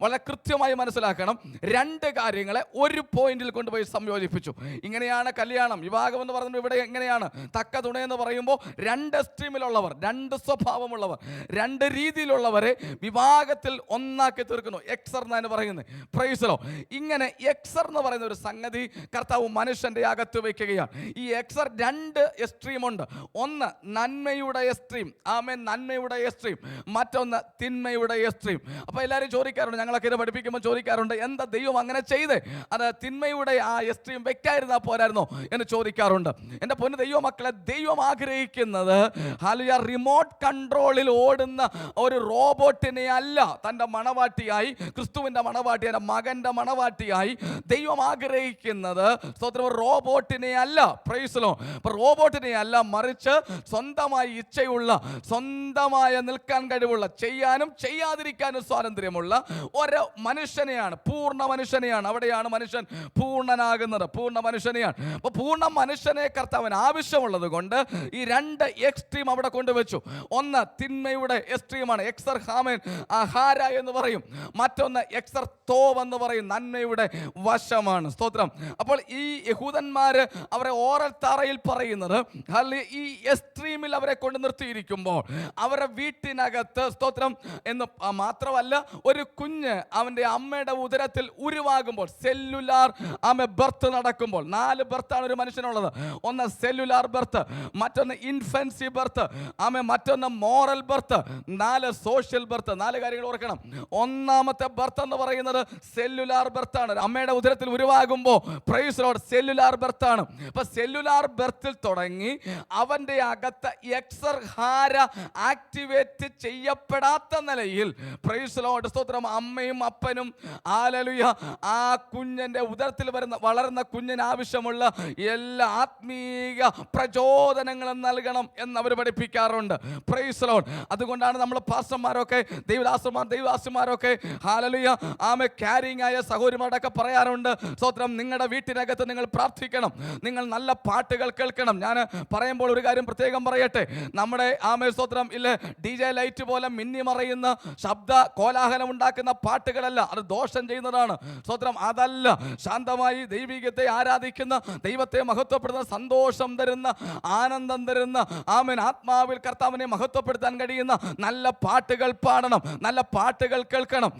വളരെ കൃത്യമായി മനസ്സിലാക്കണം. രണ്ട് കാര്യങ്ങളെ ഒരു പോയിന്റിൽ കൊണ്ടുപോയി സംയോജിപ്പിച്ചു. ഇങ്ങനെയാണ് കല്യാണം, വിവാഹം എന്ന് പറയുന്നത്. ഇവിടെ എങ്ങനെയാണ്? തക്ക തുണയെന്ന് പറയുമ്പോൾ രണ്ട് സ്ട്രീമിലുള്ളവർ, രണ്ട് സ്വഭാവമുള്ളവർ, രണ്ട് രീതിയിലുള്ളവരെ വിവാഹത്തിൽ ഒന്നാക്കി തീർക്കുന്നു. എക്സർ എന്നാണ് പറയുന്നത്. Price the Lord. ഇങ്ങനെ എക്സർ എന്ന് പറയുന്ന ഒരു സംഗതി കർത്താവ് മനുഷ്യന്റെ അകത്ത് വയ്ക്കുകയാണ്. ഈ എക്സർ രണ്ട് എക്സ്ട്രീമുണ്ട്. ഒന്ന് നന്മയുടെ എക്സ്ട്രീം, നന്മയുടെ എക്സ്ട്രീം. മറ്റൊന്ന് തിന്മയുടെ എക്സ്ട്രീം. അപ്പോൾ എല്ലാവരും ചോദിക്കാറുണ്ട്, ഞങ്ങളൊക്കെ ഇത് പഠിപ്പിക്കുമ്പോൾ ചോദിക്കാറുണ്ട്, എന്താ ദൈവം അങ്ങനെ ചെയ്തേ? അത് തിന്മയുടെ ആ എക്സ്ട്രീം വെക്കായിരുന്നാ പോരായിരുന്നോ എന്ന് ചോദിക്കാറുണ്ട്. എൻ്റെ പൊന്നു ദൈവമക്കളെ, ദൈവം ആഗ്രഹിക്കുന്നത് റിമോട്ട് കൺട്രോളിൽ ഓടുന്ന ഒരു റോബോട്ടിനെ അല്ല തൻ്റെ മണവാട്ടിയായി, ക്രിസ്തുവിൻ്റെ മണവാട്ടിയായ മകൻ്റെ മണവാട്ടിയായി ദൈവം ആഗ്രഹിക്കുന്നത്. സ്തോത്രം. റോബോട്ടിനെ അല്ല. Price the Lord. അപ്പോൾ റോബോട്ടിനെ അല്ല, മറിച്ച് സ്വന്തമായി ഇച്ഛയുള്ള, സ്വന്തമായ നിൽക്കാൻ കഴിവുള്ള, ചെയ്യാനും ചെയ്യാതിരിക്കാനും സ്വാതന്ത്ര്യമുള്ള ഒരു മനുഷ്യനെയാണ്, പൂർണ്ണ മനുഷ്യനെയാണ്. അവിടെയാണ് മനുഷ്യൻ പൂർണ്ണനാകുന്നത്. പൂർണ്ണ മനുഷ്യനെയാണ്. അപ്പോൾ പൂർണ്ണ മനുഷ്യനെ കർത്താവിന് ആവശ്യമുള്ളത് കൊണ്ട് ഈ രണ്ട് എക്സ്ട്രീം അവിടെ കൊണ്ടുവച്ചു. ഒന്ന് തിന്മയുടെ എക്സ്ട്രീമാണ്, എക്സർ ഹാര എന്ന് പറയും. മറ്റൊന്ന് എക്സർ തോവ് എന്ന് പറയും, നന്മയുടെ വശമാണ്. സ്തോത്രം. അപ്പോൾ ഈ യഹൂദന്മാര് അവരെ ഓറൽ തറയിൽ പറയുന്നത്, ഈ എക്സ്ട്രീമിൽ അവരെ കൊണ്ട് നിർത്തിയിരിക്കുമ്പോൾ അവരുടെ വീട്ടിനകത്ത്, സ്തോത്രം, എന്ന് മാത്രമല്ല, ഒരു കുഞ്ഞ് അവൻ്റെ അമ്മയുടെ ഉദരത്തിൽ ഉരുവാകുമ്പോൾ, സെല്ലുലാർ ബർത്ത് നടക്കുമ്പോൾ, 4 ബർത്താണ് ഒരു മനുഷ്യനുള്ളത്. ഒന്ന് സെല്ലുലാർ ബർത്ത്, മറ്റൊന്ന് ഇൻഫൻസി ബർത്ത്, മറ്റൊന്ന് മോറൽ ബർത്ത്, 4 സോഷ്യൽ ബർത്ത്. 4 കാര്യങ്ങൾ ഓർക്കണം. ഒന്നാമത്തെ ബർത്ത് എന്ന് പറയുന്നത് സെല്ലുലാർ ബർത്താണ്. അമ്മയുടെ ഉദരത്തിൽ ഉരുവാകുമ്പോൾ, പ്രൈസ് ദി ലോർഡ്, സെല്ലുലാർ ബർത്താണ്. അപ്പൊ സെല്ലുലാർ ബർത്തിൽ തുടങ്ങി അവന്റെ അകത്ത് എക്സർ ഹാര ആക്ടിവേറ്റ് ചെയ്യപ്പെടാത്ത നിലയിൽ, പ്രൈസ് ദി ലോർഡ്, സ്തോത്രം, അമ്മയും അപ്പനും ആ കുഞ്ഞിന്റെ ഉദരത്തിൽ വളരുന്ന കുഞ്ഞിന് ആവശ്യമുള്ള എല്ലാ ആത്മീയ പ്രചോദനങ്ങളും നൽകണം എന്ന് അവർ പഠിപ്പിക്കാറുണ്ട്. Price the Lord. അതുകൊണ്ടാണ് നമ്മൾ പാസ്റ്റർമാരൊക്കെ, ദൈവദാസന്മാരൊക്കെ ക്യാരിങ് ആയ സഹോദരിമാരൊക്കെ പറയാറുണ്ട്, സ്തോത്രം, നിങ്ങളുടെ വീട്ടിനകത്ത് നിങ്ങൾ പ്രാർത്ഥിക്കണം, നിങ്ങൾ നല്ല പാട്ടുകൾ കേൾക്കണം. ഞാൻ പറയുമ്പോൾ ഒരു കാര്യം പ്രത്യേകം പറയട്ടെ. നമ്മുടെ സ്തോത്രം ഇല്ലേ, DJ ലൈറ്റ് പോലെ മിന്നി മറയുന്ന ശബ്ദ കോലാഹലം ഉണ്ടാക്കുന്ന പാട്ടുകളല്ല, അത് ദോഷം ചെയ്യുന്നതാണ്. സ്തോത്രം. അതല്ല, ശാന്തമായി ദൈവികത്തെ ആരാധിക്കുന്ന, ദൈവത്തെ മഹത്വപ്പെടുന്ന, സന്തോഷം തരുന്ന, ആനന്ദം തരുന്ന, ആത്മാവിൽ കർത്താവിനെ മഹത്വപ്പെടുത്താൻ കഴിയുന്ന നല്ല പാട്ടുകൾ പാടണം, നല്ല പാട്ടുകൾ കേൾക്കണം.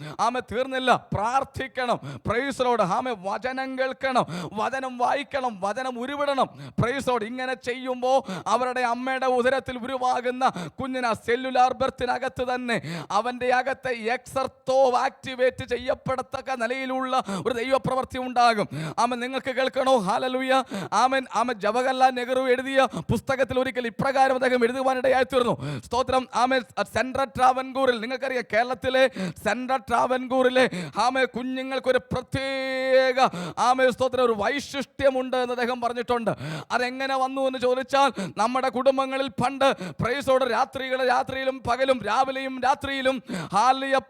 തീർന്നില്ല, പ്രാർത്ഥിക്കണം. Price the Lord. വചനം കേൾക്കണം, വചനം വായിക്കണം, വചനം ഉരുവിടണം. Price the Lord. ഇങ്ങനെ ചെയ്യുമ്പോൾ അവരുടെ അമ്മയുടെ ഉദരത്തിൽ ഉരുവാകുന്ന കുഞ്ഞിന് സെല്ലുലാർ ബർത്തിനകത്ത് തന്നെ അവന്റെ അകത്തെ എക്സർത്തോവ് ആക്ടിവേറ്റ് ചെയ്യപ്പെടത്തക്ക നിലയിലുള്ള ഒരു ദൈവപ്രവൃത്തി ഉണ്ടാകും. നിങ്ങൾക്ക് കേൾക്കണോ? ഹല്ലേലൂയ. ജവഹർലാൽ നെഹ്റു എഴുതിയ പുസ്തകത്തിൽ ഒരിക്കൽ ഇപ്രകാരം അദ്ദേഹം എഴുതുവാനിടയായി തീർന്നു. സ്തോത്രം. സെൻട്രൽ ട്രാവൻകൂറിൽ, നിങ്ങൾക്കറിയാം, കേരളത്തിലെ സെൻട്രൽ ട്രാവൻകൂറിലെ കുഞ്ഞുങ്ങൾക്കൊരു പ്രത്യേക സ്തോത്രം, ഒരു വൈശിഷ്ട്യമുണ്ട് എന്ന് അദ്ദേഹം പറഞ്ഞിട്ടുണ്ട്. അതെങ്ങനെ വന്നു എന്ന് ചോദിച്ചാൽ, നമ്മുടെ കുടുംബങ്ങളിൽ പണ്ട് പ്രൈസോട് രാത്രിയിലും പകലും, രാവിലെയും രാത്രിയിലും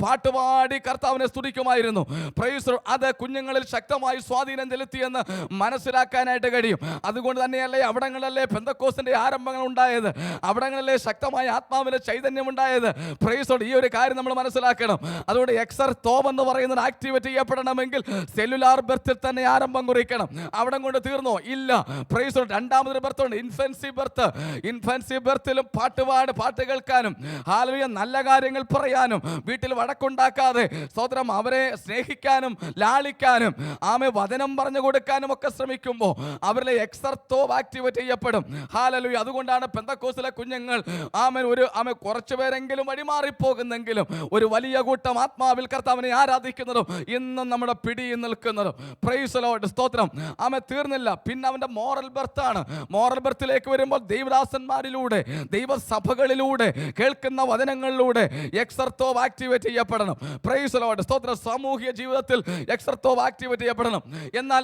പാട്ടുപാടി കർത്താവിനെ സ്തുതിക്കുമായിരുന്നു. പ്രൈസ്. അത് കുഞ്ഞുങ്ങളിൽ ശക്തമായി സ്വാധീനം ചെലുത്തിയെന്ന് മനസ്സിലാക്കാനായിട്ട് കഴിയും. അതുകൊണ്ട് തന്നെയല്ലേ അവിടങ്ങളിലല്ലേ പെന്തക്കോസ്തിന്റെ ആരംഭങ്ങൾ ഉണ്ടായത്, അവിടങ്ങളിലെ ശക്തമായ ആത്മാവിന്റെ ചൈതന്യം ഉണ്ടായത്. പ്രൈസോട്. ഈ ഒരു കാര്യം നമ്മൾ മനസ്സിലാക്കണം. അതുകൊണ്ട് എക്സർ തോവ് എന്ന് പറയുന്നത് ആക്ടിവേറ്റ് ചെയ്യപ്പെടണമെങ്കിൽ സെല്ലുലാർ ബർത്തിൽ തന്നെ ആരംഭം കുറിക്കണം. അവിടെ കൊണ്ട് തീർന്നോ? ഇല്ല. പ്രൈസോട്. രണ്ടാമതൊരു ബർത്തുണ്ട്, ഇൻഫൻസി ബർത്ത്. ഇൻഫൻസി ബർത്തിലും പാട്ട് കേൾക്കാനും, ഹല്ലേലൂയ, നല്ല കാര്യങ്ങൾ പറയാനും, വീട്ടിൽ വഴക്കുണ്ടാക്കാതെ, സ്തോത്രം, അവരെ സ്നേഹിക്കാനും ലാളിക്കാനും, വചനം പറഞ്ഞു കൊടുക്കാനും ഒക്കെ ശ്രമിക്കുമ്പോൾ അവരിലെ എക്സർ തോവ് ആക്ടിവേറ്റ് ചെയ്യപ്പെടും. ഹല്ലേലൂയ. അതുകൊണ്ടാണ് പെന്തക്കോസ്തിലെ കുഞ്ഞുങ്ങൾ കുറച്ചു പേരെങ്കിലും വഴിമാറിപ്പോകുന്നെങ്കിലും ഒരു വലിയ കൂട്ടം ആത്മാവിൽ കർത്താവിനെ ആരാധിക്കുന്നതും ഇന്നും നമ്മുടെ പിടിയിൽ നിൽക്കുന്നതും. Price the Lord. സ്തോത്രം. തീർന്നില്ല. പിന്നെ അവന്റെ മോറൽ ബർത്താണ്. മോറൽ ബർത്തിലേക്ക് വരുമ്പോൾ ദൈവദാസന്മാരിലൂടെ, ദൈവസഭകളിലൂടെ, കേൾക്കുന്ന വചനങ്ങളിലൂടെ എക്സർത്തോവ് ആക്ടിവേറ്റ് ചെയ്യപ്പെടണം. Praise the Lord. സ്തോത്രം. സാമൂഹിക ജീവിതത്തിൽ എക്സർത്തോവ് ആക്ടിവേറ്റ് ചെയ്യപ്പെടണം. എന്നാൽ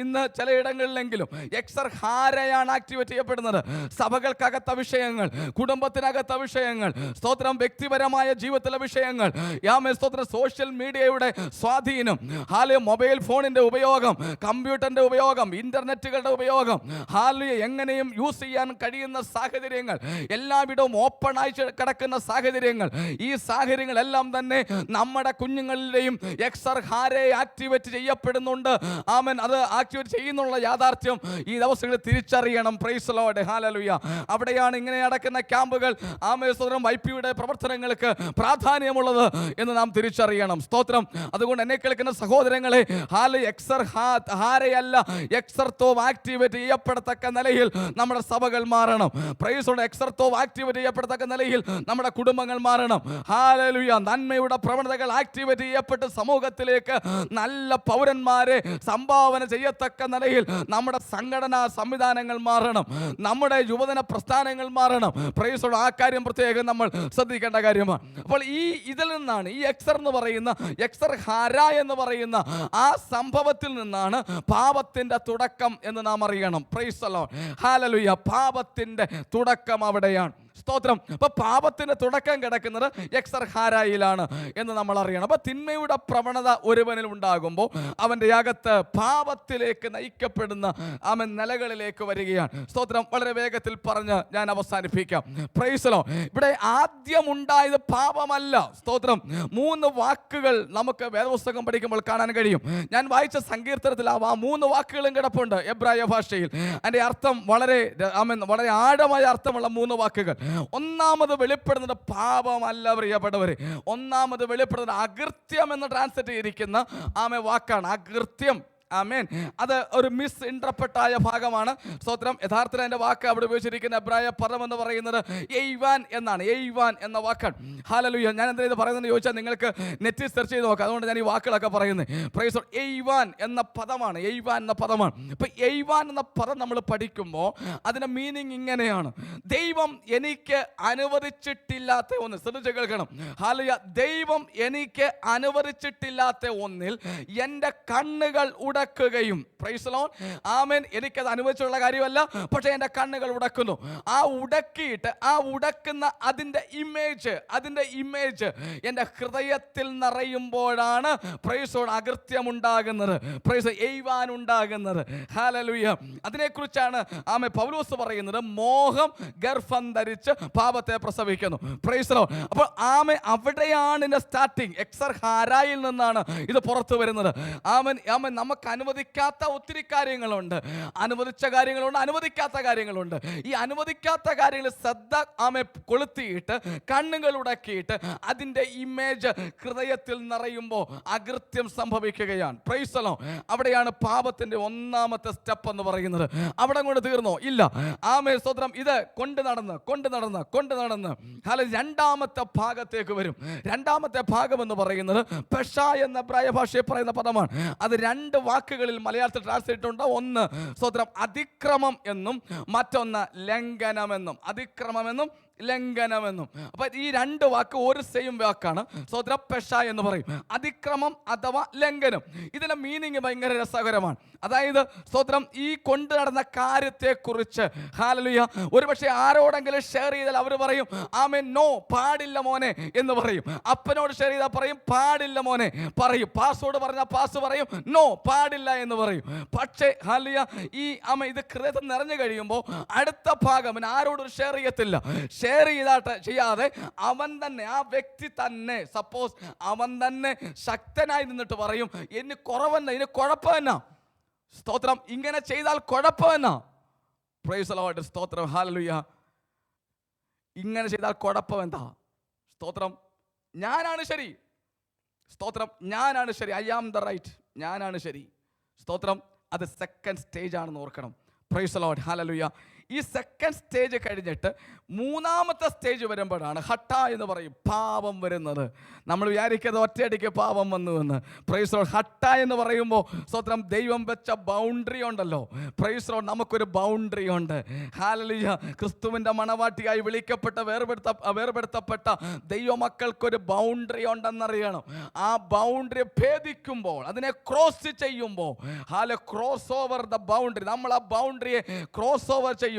ഇന്ന് ചിലയിടങ്ങളിലെങ്കിലും എക്സർ ഹാരയാണ് ആക്ടിവേറ്റ് ചെയ്യപ്പെടുന്നത്. സഭകൾക്കകത്ത വിഷയങ്ങൾ, കുടുംബത്തിനകത്ത വിഷയങ്ങൾ, സ്തോത്രം, വ്യക്തി വ്യക്തിപരമായ ജീവിതത്തിലെ വിഷയങ്ങൾ, സ്തോത്രം, സോഷ്യൽ മീഡിയയുടെ സ്വാധീനം, മൊബൈൽ ഫോണിന്റെ ഉപയോഗം, കമ്പ്യൂട്ടറിന്റെ ഉപയോഗം, ഇന്റർനെറ്റുകളുടെ ഉപയോഗം, എങ്ങനെയും യൂസ് ചെയ്യാൻ കഴിയുന്ന സാഹചര്യങ്ങൾ, എല്ലാവിടവും ഓപ്പണായി കിടക്കുന്ന സാഹചര്യങ്ങൾ, ഈ സാഹചര്യങ്ങളെല്ലാം തന്നെ നമ്മുടെ കുഞ്ഞുങ്ങളിലെയും എക്സർഹാരെ ആക്ടിവേറ്റ് ചെയ്യപ്പെടുന്നുണ്ട്. ആമേൻ. അത് ആക്ടിവേറ്റ് ചെയ്യുന്നുള്ള യാഥാർത്ഥ്യം ഈ ദിവസങ്ങളിൽ തിരിച്ചറിയണം. Praise Lord. ഹല്ലേലൂയ. അവിടെയാണ് ഇങ്ങനെ നടക്കുന്ന ക്യാമ്പുകൾ, സ്തോത്രം, വൈപിയുടെ പ്രവർത്തനങ്ങൾക്ക് പ്രാധാന്യമുള്ളത് എന്ന് നാം തിരിച്ചറിയണം. സ്തോത്രം. അതുകൊണ്ട് എന്നെ കേൾക്കുന്ന സഹോദരങ്ങളെ, എക്സർഹാരയല്ല എക്സർത്തോവ് ആക്ടിവേറ്റ് ചെയ്യപ്പെടത്തക്ക നിലയിൽ നമ്മുടെ സഭകൾ മാറണം. Praise Lord. എക്സർത്തോവ് ആക്ടിവേറ്റ് ചെയ്യപ്പെടത്തക്ക നിലയിൽ നമ്മുടെ കുടുംബങ്ങൾ മാറണം. ഹല്ലേലൂയ. നന്മയുടെ പ്രവണതകൾ ആക്ടിവേറ്റ് ചെയ്യപ്പെട്ട് സമൂഹത്തിലേക്ക് നല്ല പൗരന്മാരെ സംഭാവന ചെയ്യത്തക്ക നിലയിൽ നമ്മുടെ സംഘടനാ സംവിധാനങ്ങൾ മാറണം, നമ്മുടെ യുവജന പ്രസ്ഥാനങ്ങൾ മാറണം. Praise Lord. ആ കാര്യം പ്രത്യേകം നമ്മൾ ശ്രദ്ധിക്കേണ്ട കാര്യമാണ്. അപ്പോൾ ഇതിൽ നിന്നാണ് ഈ എക്സർഹാര എന്ന് പറയുന്ന ആ സംഭവത്തിൽ നിന്നാണ് പാപത്തിന്റെ തുടക്കം എന്ന് നാം അറിയണം. Praise Lord. ഹല്ലേലൂയ. പാപത്തിന്റെ തുടക്കം അവിടെയാണ്. സ്തോത്രം. അപ്പൊ പാപത്തിന്റെ തുടക്കം കിടക്കുന്നത് എക്സർഹാരയിലാണ് എന്ന് നമ്മൾ അറിയണം. അപ്പൊ തിന്മയുടെ പ്രവണത ഒരുവനിൽ ഉണ്ടാകുമ്പോൾ അവന്റെ അകത്ത് പാപത്തിലേക്ക് നയിക്കപ്പെടുന്ന അവൻ നിലകളിലേക്ക് വരികയാണ്. സ്തോത്രം. വളരെ വേഗത്തിൽ പറഞ്ഞ് ഞാൻ അവസാനിപ്പിക്കാം. Praise Lord. ഇവിടെ ആദ്യം ഉണ്ടായത് പാപമല്ല. സ്തോത്രം. 3 വാക്കുകൾ നമുക്ക് വേദപുസ്തകം പഠിക്കുമ്പോൾ കാണാൻ കഴിയും. ഞാൻ വായിച്ച സങ്കീർത്തനത്തിൽ ആ 3 വാക്കുകളും കിടപ്പുണ്ട് എബ്രായ ഭാഷയിൽ. അതിന്റെ അർത്ഥം വളരെ ആഴമായ അർത്ഥമുള്ള 3 വാക്കുകൾ. ഒന്നാമത് വെളിപ്പെടുന്നത് പാപമല്ല പ്രിയപ്പെട്ടവരെ. ഒന്നാമത് വെളിപ്പെടുന്നത് അകൃത്യം എന്ന് ട്രാൻസ്ലേറ്റ് ചെയ്തിരിക്കുന്ന വാക്കാണ് അകൃത്യം. ആമേൻ. അത് ഒരു മിസ് ഇന്റർപ്രറ്റായ ഭാഗമാണ്. സ്തോത്രം. യഥാർത്ഥത്തിൽ എൻ്റെ വാക്ക് അവിടെ ഉപയോഗിച്ചിരിക്കുന്ന എബ്രായ പദം എന്ന് പറയുന്നത് എയ്വാൻ എന്നാണ്. എയ്വാൻ എന്ന വാക്കാണ്. ഹല്ലേലൂയ. ഞാൻ എന്താ ഇത് പറയുന്നതെന്ന് ചോദിച്ചാൽ നിങ്ങൾക്ക് നെറ്റിൽ സെർച്ച് ചെയ്ത് നോക്കാം. അതുകൊണ്ട് ഞാൻ ഈ വാക്കുകളൊക്കെ പറയുന്നത്. Praise Lord. എയ്വാൻ എന്ന പദമാണ്. എയ്വാൻ എന്ന പദമാണ്. ഇപ്പൊ എയ്വാൻ എന്ന പദം നമ്മൾ പഠിക്കുമ്പോൾ അതിന്റെ മീനിങ് ഇങ്ങനെയാണ്: ദൈവം എനിക്ക് അനുവദിച്ചിട്ടില്ലാത്ത ഒന്ന്. ശ്രദ്ധിച്ച് കേൾക്കണം. ഹല്ലേലൂയ. ദൈവം എനിക്ക് അനുവദിച്ചിട്ടില്ലാത്ത ഒന്നിൽ എൻ്റെ കണ്ണുകൾ ഉടക്കുകയും. Praise Lord. ആമേൻ. എനിക്കത് അനുവദിച്ചുള്ള കാര്യമല്ല, പക്ഷേ എൻ്റെ കണ്ണുകൾ ഉടക്കുന്നു. ആ ഉടക്കുന്ന അതിൻ്റെ ഇമേജ് എൻ്റെ ഹൃദയത്തിൽ നിറയുമ്പോഴാണ് പ്രൈസ് ലോർഡ് അകൃത്യം ഉണ്ടാകുന്നത്, പ്രൈസ് എയ്വാൻ ഉണ്ടാകുന്നത്. ഹല്ലേലൂയ. അതിനെക്കുറിച്ചാണ് പൗലോസ് പറയുന്നത്, മോഹം ഗർഭം ധരിച്ച് പാപത്തെ പ്രസവിക്കുന്നു. Price Lord. അപ്പോൾ അവിടെയാണ് ഇതിന്റെ സ്റ്റാർട്ടിങ്. എക്സർഹാരയിൽ നിന്നാണ് ഇത് പുറത്തു വരുന്നത്. നമുക്ക് അനുവദിക്കാത്ത ഒത്തിരി കാര്യങ്ങളുണ്ട്. അനുവദിച്ച കാര്യങ്ങളുണ്ട്, അനുവദിക്കാത്ത കാര്യങ്ങളുണ്ട്. ഈ അനുവദിക്കാത്ത കാര്യങ്ങൾ ശ്രദ്ധ കൊളുത്തിയിട്ട് കണ്ണുകൾ ഉടക്കിയിട്ട് അതിൻ്റെ ഇമേജ് ഹൃദയത്തിൽ നിറയുമ്പോൾ അകൃത്യം സംഭവിക്കുകയാണ്. Praise the Lord. അവിടെയാണ് പാപത്തിന്റെ ഒന്നാമത്തെ സ്റ്റെപ്പ് എന്ന് പറയുന്നത്. അവിടെ കൊണ്ട് തീർന്നോ? ഇല്ല. സ്തോത്രം. ഇത് കൊണ്ട് നടന്ന് രണ്ടാമത്തെ ഭാഗത്തേക്ക് വരും. രണ്ടാമത്തെ ഭാഗം എന്ന് പറയുന്നത് പെഷ എന്ന എബ്രായ ഭാഷയിൽ പറയുന്ന പദമാണ്. അത് 2 വാക്കുകളിൽ മലയാളത്തിൽ ട്രാൻസ്ലേറ്റ് ഉണ്ട്. ഒന്ന് സ്തോത്രം അതിക്രമം എന്നും മറ്റൊന്ന് ലംഘനമെന്നും. അതിക്രമമെന്നും ലംഘനമെന്നും. അപ്പൊ ഈ 2 വാക്ക് ഒരു സെയിം വാക്കാണ്. സ്തോത്ര. പെഷ എന്ന് പറയും. അതിക്രമം അഥവാ ലംഘനം. ഇതിന്റെ മീനിങ് ഭയങ്കര രസകരമാണ്. അതായത് സ്തോത്രം, ഈ കൊണ്ടു നടന്ന കാര്യത്തെക്കുറിച്ച് ഹല്ലേലൂയ ഒരുപക്ഷെ ആരോടെങ്കിലും ഷെയർ ചെയ്താൽ അവർ പറയും ആമേൻ, നോ, പാടില്ല മോനെ എന്ന് പറയും. അപ്പനോട് ഷെയർ ചെയ്താൽ പറയും പാടില്ല മോനെ പറയും. പാസ്സോട് പറഞ്ഞാൽ പാസ് പറയും നോ, പാടില്ല എന്ന് പറയും. പക്ഷേ ഹല്ലേലൂയ ഈ ഇത് ഹൃദയത്തിൽ നിറഞ്ഞു കഴിയുമ്പോൾ അടുത്ത ഭാഗം ആരോടും ഷെയർ ചെയ്യത്തില്ല. ഷെയർ ചെയ്യാതെ അവൻ തന്നെ, ആ വ്യക്തി തന്നെ, സപ്പോസ് അവൻ തന്നെ ശക്തനായി നിന്നിട്ട് പറയും ഇനി കുറവെന്നാ, ഇനി കുഴപ്പമെന്നാ. സ്തോത്രം. ഇങ്ങനെ ചെയ്താൽ കുഴപ്പമെന്നാ. Praise the Lord. സ്തോത്രം. ഹല്ലേലൂയ. ഇങ്ങനെ ചെയ്താൽ കുഴപ്പമെന്താ? സ്തോത്രം. ഞാനാണ് ശരി. സ്തോത്രം. ഞാനാണ് ശരി. I am the right. ഞാനാണ് ശരി. സ്തോത്രം. അത് സെക്കൻഡ് സ്റ്റേജ് ആണെന്ന് ഓർക്കണം. Praise the Lord. ഹല്ലേലൂയ. ഈ സെക്കൻഡ് സ്റ്റേജ് കഴിഞ്ഞിട്ട് 3ാമത്തെ സ്റ്റേജ് വരുമ്പോഴാണ് ഹട്ട എന്ന് പറയും പാപം വരുന്നത്. നമ്മൾ വിചാരിക്കുന്നത് ഒറ്റയടിക്ക് പാപം വന്നു എന്ന്. Praise Lord. ഹട്ട എന്ന് പറയുമ്പോൾ സ്തോത്രം ദൈവം വെച്ച ബൗണ്ടറി ഉണ്ടല്ലോ. Praise Lord. നമുക്കൊരു ബൗണ്ടറി ഉണ്ട്. ഹല്ലേലൂയ. ക്രിസ്തുവിൻ്റെ മണവാട്ടിയായി വിളിക്കപ്പെട്ട വേർപെടുത്തപ്പെട്ട ദൈവമക്കൾക്കൊരു ബൗണ്ടറി ഉണ്ടെന്നറിയണം. ആ ബൗണ്ടറി ഭേദിക്കുമ്പോൾ, അതിനെ ക്രോസ് ചെയ്യുമ്പോൾ, ക്രോസ് ഓവർ ദ ബൗണ്ടറി, നമ്മൾ ആ ബൗണ്ടറിയെ ക്രോസ് ഓവർ ചെയ്യുമ്പോൾ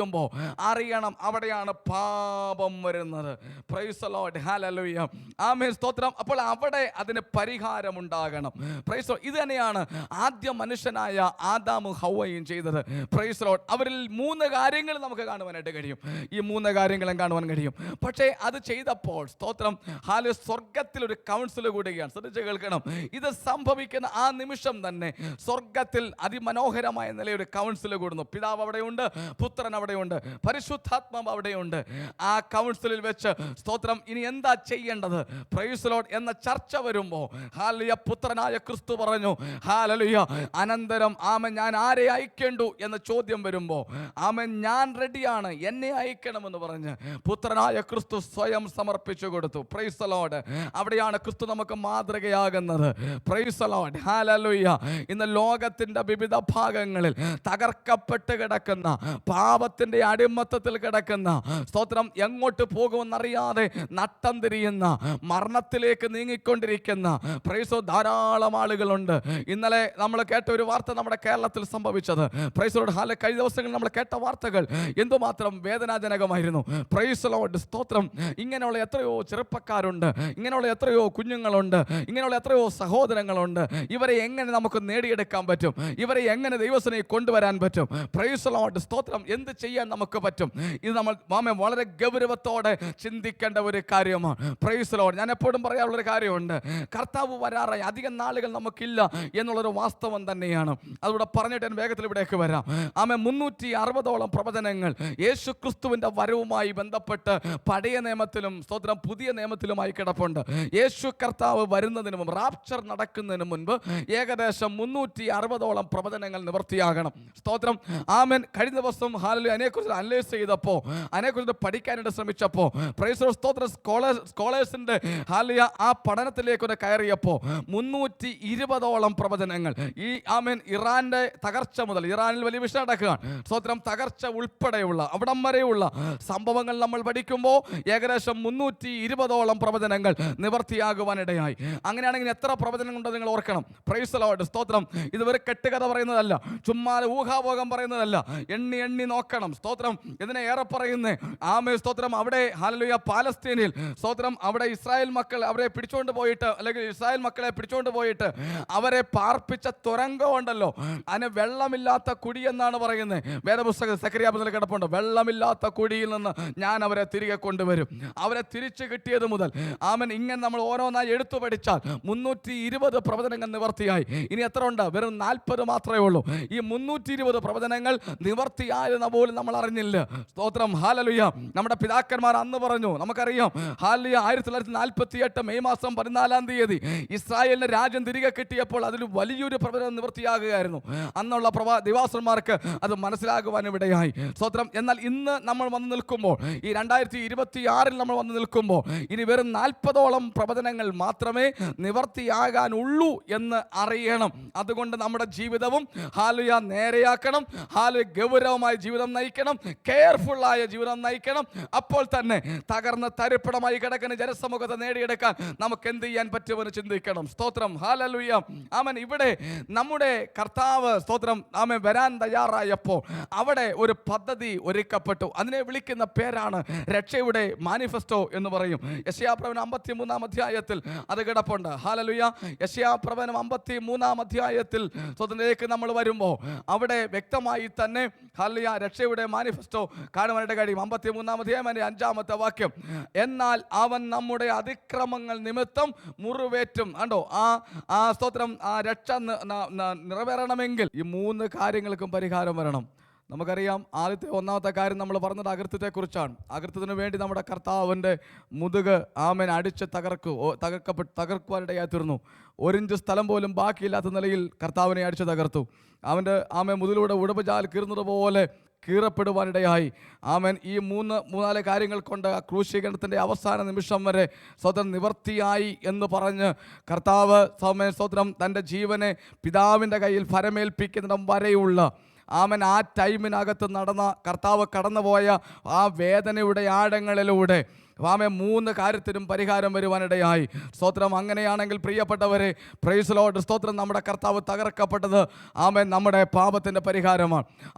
അറിയണം അവിടെയാണ് പാപം വരുന്നത്. പ്രൈസ് ദി ലോർഡ്, ഹല്ലേലൂയ, ആമേൻ, സ്തോത്രം. അപ്പോൾ അവിടെ അതിന് പരിഹാരമുണ്ടാകണം. Price the Lord. ഇത് തന്നെയാണ് ആദ്യ മനുഷ്യനായ ആദാമും ഹവ്വയും ചെയ്തത്. Price the Lord. അവരിൽ 3 കാര്യങ്ങൾ നമുക്ക് കാണുവാനായിട്ട് കഴിയും. ഈ 3 കാര്യങ്ങളും കാണുവാൻ കഴിയും. പക്ഷേ അത് ചെയ്തപ്പോൾ സ്തോത്രം, ഹാല്, സ്വർഗത്തിൽ ഒരു കൗൺസിൽ കൂടുകയാണ്. ശ്രദ്ധിച്ച് കേൾക്കണം. ഇത് സംഭവിക്കുന്ന ആ നിമിഷം തന്നെ സ്വർഗത്തിൽ അതിമനോഹരമായ നിലയിൽ ഒരു കൗൺസിൽ കൂടുന്നു. പിതാവ് അവിടെയുണ്ട്, പുത്രൻ അവിടെയുണ്ട്, പരിശുദ്ധാത്മാവ് അവിടെയുണ്ട്. ആ കൗൺസിലിൽ വെച്ച് സ്തോത്രം ഇനി എന്താ ചെയ്യേണ്ടത്, പ്രൈസ് ദി ലോർഡ് എന്ന ചർച്ച വരുമ്പോൾ ഹല്ലേലൂയ, പുത്രനായ ക്രിസ്തു പറഞ്ഞു ഹല്ലേലൂയ, അനന്തരം ആമൻ ഞാൻ ആരെ അയക്കേണ്ടു എന്ന ചോദ്യം വരുമ്പോൾ ആമൻ ഞാൻ റെഡിയാണ്, എന്നെ അയക്കണമെന്ന് പറഞ്ഞ് പുത്രനായ ക്രിസ്തു സ്വയം സമർപ്പിച്ചു കൊടുത്തു. Praise the Lord. അവിടെയാണ് ക്രിസ്തു നമുക്ക് മാതൃകയാകുന്നത്. Praise the Lord, hallelujah. ഇന്ന് ലോകത്തിന്റെ വിവിധ ഭാഗങ്ങളിൽ തകർക്കപ്പെട്ട് കിടക്കുന്ന, പാപത്തിന്റെ അടിമത്തത്തിൽ കിടക്കുന്ന, സ്തോത്രം എങ്ങോട്ട് പോകുമെന്നറിയാതെ നട്ടം തിരിയുന്ന, മരണത്തിലേക്ക് നീങ്ങിക്കൊണ്ടിരിക്കുന്ന പ്രൈസോ ധാരാളം ആളുകളുണ്ട്. ഇന്നലെ നമ്മൾ കേട്ട ഒരു വാർത്ത നമ്മുടെ കേരളത്തിൽ സംഭവിച്ചത്, പ്രൈസ് ലോർഡ്, ഹാല, കഴിഞ്ഞ ദിവസങ്ങളിൽ നമ്മൾ കേട്ട വാർത്തകൾ എന്തുമാത്രം വേദനാജനകമായിരുന്നു. പ്രൈസ് ലോർഡ്, സ്തോത്രം. ഇങ്ങനെയുള്ള എത്രയോ ചെറുപ്പക്കാരുണ്ട്, ഇങ്ങനെയുള്ള എത്രയോ കുഞ്ഞുങ്ങളുണ്ട്, ഇങ്ങനെയുള്ള എത്രയോ സഹോദരങ്ങളുണ്ട്. ഇവരെ എങ്ങനെ നമുക്ക് നേടിയെടുക്കാൻ പറ്റും, ഇവരെ എങ്ങനെ ദൈവസേനയിൽ കൊണ്ടുവരാൻ പറ്റും? പ്രൈസ് ലോർഡ്, സ്തോത്രം. എന്ത് ചെയ്യാൻ നമുക്ക് പറ്റും? ഇത് നമ്മൾ വളരെ ഗൗരവത്തോടെ ചിന്തിക്കേണ്ട ഒരു കാര്യമാണ്. Praise Lord. ഞാൻ എപ്പോഴും പറയാനുള്ളൊരു കാര്യമുണ്ട്, കർത്താവ് വരാറായി, അധികം നാളുകൾ നമുക്കില്ല എന്നുള്ളൊരു വാസ്തവം തന്നെയാണ്. അതുകൂടെ പറഞ്ഞിട്ട് ഞാൻ വേഗത്തിൽ ഇവിടേക്ക് വരാം. ആമേ, 360ഓളം പ്രവചനങ്ങൾ യേശു ക്രിസ്തുവിൻ്റെ വരവുമായി ബന്ധപ്പെട്ട് പഴയ നിയമത്തിലും സ്തോത്രം പുതിയ നിയമത്തിലുമായി കിടപ്പുണ്ട്. യേശു കർത്താവ് വരുന്നതിന് മുമ്പ്, റാപ്ചർ നടക്കുന്നതിന് മുൻപ് ഏകദേശം 360ഓളം പ്രവചനങ്ങൾ നിവൃത്തിയാകണം. സ്തോത്രം, ആമേൻ. കഴിഞ്ഞ ദിവസം ഹല്ലേലൂയ അതിനെക്കുറിച്ച് അനലൈസ് ചെയ്തപ്പോൾ, അതിനെക്കുറിച്ച് പഠിക്കാനായിട്ട് ശ്രമിച്ചപ്പോൾ, പ്രൈസ് ദി ലോർഡ്, സ്തോത്രം, സ്കോളേഴ്സിൻ്റെ ഹല്ലേലൂയ ആ പഠനത്തിലേക്ക് കയറിയപ്പോൾ 320ഓളം പ്രവചനങ്ങൾ ഈ ആമേൻ ഇറാന്റെ തകർച്ച മുതൽ, ഇറാനിൽ വലിയ വിഷയം നടക്കുകയാണ്, സ്തോത്രം, തകർച്ച ഉൾപ്പെടെയുള്ള അവിടം വരെയുള്ള സംഭവങ്ങൾ നമ്മൾ പഠിക്കുമ്പോൾ ഏകദേശം 320ഓളം പ്രവചനങ്ങൾ നിവർത്തിയാകുവാനിടയായി. അങ്ങനെയാണെങ്കിൽ എത്ര പ്രവചനങ്ങളുണ്ട് നിങ്ങൾ ഓർക്കണം. പ്രൈസ് ദി ലോർഡ്, സ്തോത്രം. ഇത് ഒരു കെട്ടുകഥ പറയുന്നതല്ല, ചുമ്മാ ഊഹാഭോഗം പറയുന്നതല്ല, എണ്ണി എണ്ണി നോക്കണം. സ്തോത്രം. ഇതിനെ ഏറെ പറയുന്നേ ആമേ, സ്തോത്രം. അവിടെ ഹല്ലേലൂയ പാലസ്തീനിൽ സ്തോത്രം, അവിടെ ഇസ്രായേൽ മക്കൾ അവരെ പിടിച്ചുകൊണ്ട് പോയിട്ട്, അല്ലെങ്കിൽ ഇസ്രായേൽ മക്കളെ പിടിച്ചുകൊണ്ട് പോയിട്ട് അവരെ പാർപ്പിച്ച തുരങ്കം ഉണ്ടല്ലോ, അതിന് വെള്ളമില്ലാത്ത കുടി എന്നാണ് പറയുന്നത്. വേദപുസ്തകം സെക്കറിയാ പുസ്തകത്തിൽ കിടപ്പുണ്ട്, വെള്ളമില്ലാത്ത കുടിയിൽ നിന്ന് ഞാൻ അവരെ തിരികെ കൊണ്ടുവരും. അവരെ തിരിച്ചു കിട്ടിയത് മുതൽ ആമൻ ഇങ്ങനെ നമ്മൾ ഓരോന്നായി എടുത്തു പഠിച്ചാൽ 320 പ്രവചനങ്ങൾ നിവർത്തിയായി. ഇനി എത്ര ഉണ്ട്? വെറും 40 മാത്രമേ ഉള്ളൂ. ഈ 320 പ്രവചനങ്ങൾ നിവർത്തിയായിരുന്ന പോലും നമ്മൾ അറിഞ്ഞില്ല. സ്തോത്രം, ഹല്ലേലൂയ. നമ്മുടെ പിതാക്കന്മാർ അന്ന് പറഞ്ഞു, നമുക്കറിയാം, ഹല്ലേലൂയ, 1948 മെയ് മാസം 14-ാം തീയതി ഇസ്രായേലിന് രാജ്യം തിരികെ കിട്ടിയപ്പോൾ അതിൽ വലിയൊരു പ്രവചനം നിവൃത്തിയാകുകയായിരുന്നു. അന്നുള്ള ദിവാസന്മാർക്ക് അത് മനസ്സിലാകുവാനിടയായി. സ്തോത്രം. എന്നാൽ ഇന്ന് നമ്മൾ വന്ന് നിൽക്കുമ്പോൾ, ഈ 2026 നമ്മൾ വന്ന് നിൽക്കുമ്പോൾ, ഇനി വെറും 40ഓളം പ്രവചനങ്ങൾ മാത്രമേ നിവർത്തിയാകാനുള്ളൂ എന്ന് അറിയണം. അതുകൊണ്ട് നമ്മുടെ ജീവിതവും ഹല്ലേലൂയ നേരെയാക്കണം, ഹല്ലേലൂയ ഗൗരവമായ ജീവിതം നയിക്കണം, കെയർഫുള്ളായ ജീവിതം നയിക്കണം. അപ്പോൾ തന്നെ തകർന്ന് തരിപ്പണമായി കിടക്കുന്ന ജനസമൂഹത്തെ നേടിയെടുക്കാൻ നമുക്ക് എന്ത് ചെയ്യാൻ പറ്റുമെന്ന് ചിന്തിക്കണം. സ്തോത്രം, ഹല്ലേലൂയ, ആമേൻ. ഇവിടെ നമ്മുടെ കർത്താവ് സ്തോത്രം ആമേൻ വരാൻ തയ്യാറായപ്പോൾ അവിടെ ഒരു പദ്ധതി ഒരുക്കപ്പെട്ടു. അതിനെ വിളിക്കുന്ന പേരാണ് രക്ഷയുടെ മാനിഫെസ്റ്റോ എന്ന് പറയും. യെശയ്യാപ്രവചനം 53-ാം അധ്യായത്തിൽ അത് കിടപ്പുണ്ട്. ഹല്ലേലൂയ. യെശയ്യാപ്രവചനം 53-ാം അധ്യായത്തിൽ സ്വതന്ത്രയിലേക്ക് നമ്മൾ വരുമ്പോൾ അവിടെ വ്യക്തമായി തന്നെ ഹല്ലേലൂയ രക്ഷയുടെ മാനിഫെസ്റ്റോ കാണുവാനായിട്ട് കഴിയും. 53-ാം അധ്യായം 5-ാമത്തെ വാക്യം, എന്നാൽ അവൻ നമ്മുടെ അതിക്രമങ്ങൾ നിമിത്തം മുറിവേറ്റും. കണ്ടോ, ആ സ്തോത്രം, ആ രക്ഷ നിറവേറണമെങ്കിൽ ഈ 3 കാര്യങ്ങൾക്കും പരിഹാരം വരണം. നമുക്കറിയാം, ഒന്നാമത്തെ കാര്യം നമ്മൾ പറഞ്ഞത് അകൃത്യത്തെക്കുറിച്ചാണ്. അകൃത്യത്തിന് വേണ്ടി നമ്മുടെ കർത്താവിൻ്റെ മുതുക് ആമേൻ അടിച്ച് തകർക്കുവാനിടയായി തീർന്നു. 1 ഇഞ്ച് സ്ഥലം പോലും ബാക്കിയില്ലാത്ത നിലയിൽ കർത്താവിനെ അടിച്ച് തകർത്തു. അവൻ്റെ ആമേൻ മുതലൂടെ ഉടമ്പുചാൽ കീറുന്നത് പോലെ കീറപ്പെടുവാനിടയായി. ആമേൻ. ഈ 3-4 കാര്യങ്ങൾ കൊണ്ട് ക്രൂശീകരണത്തിൻ്റെ അവസാന നിമിഷം വരെ സ്വതം നിവർത്തിയായി എന്ന് പറഞ്ഞ് കർത്താവ് സ്വതന്ത്രം തൻ്റെ ജീവനെ പിതാവിൻ്റെ കയ്യിൽ ഫരമേൽപ്പിക്കുന്നിടം വരെയുള്ള ആമൻ ആ ടൈമിനകത്ത് നടന്ന കർത്താവ് കടന്നുപോയ ആ വേദനയുടെ ആഴങ്ങളിലൂടെ മൂന്ന് കാര്യത്തിനും പരിഹാരം വരുവാനിടയായി. സ്തോത്രം. അങ്ങനെയാണെങ്കിൽ പ്രിയപ്പെട്ടവരെ, പ്രൈസ് ലോർഡ്, സ്തോത്രം, നമ്മുടെ കർത്താവ് തകർക്കപ്പെട്ടത് നമ്മുടെ പാപത്തിൻ്റെ പരിഹാരമാണ്.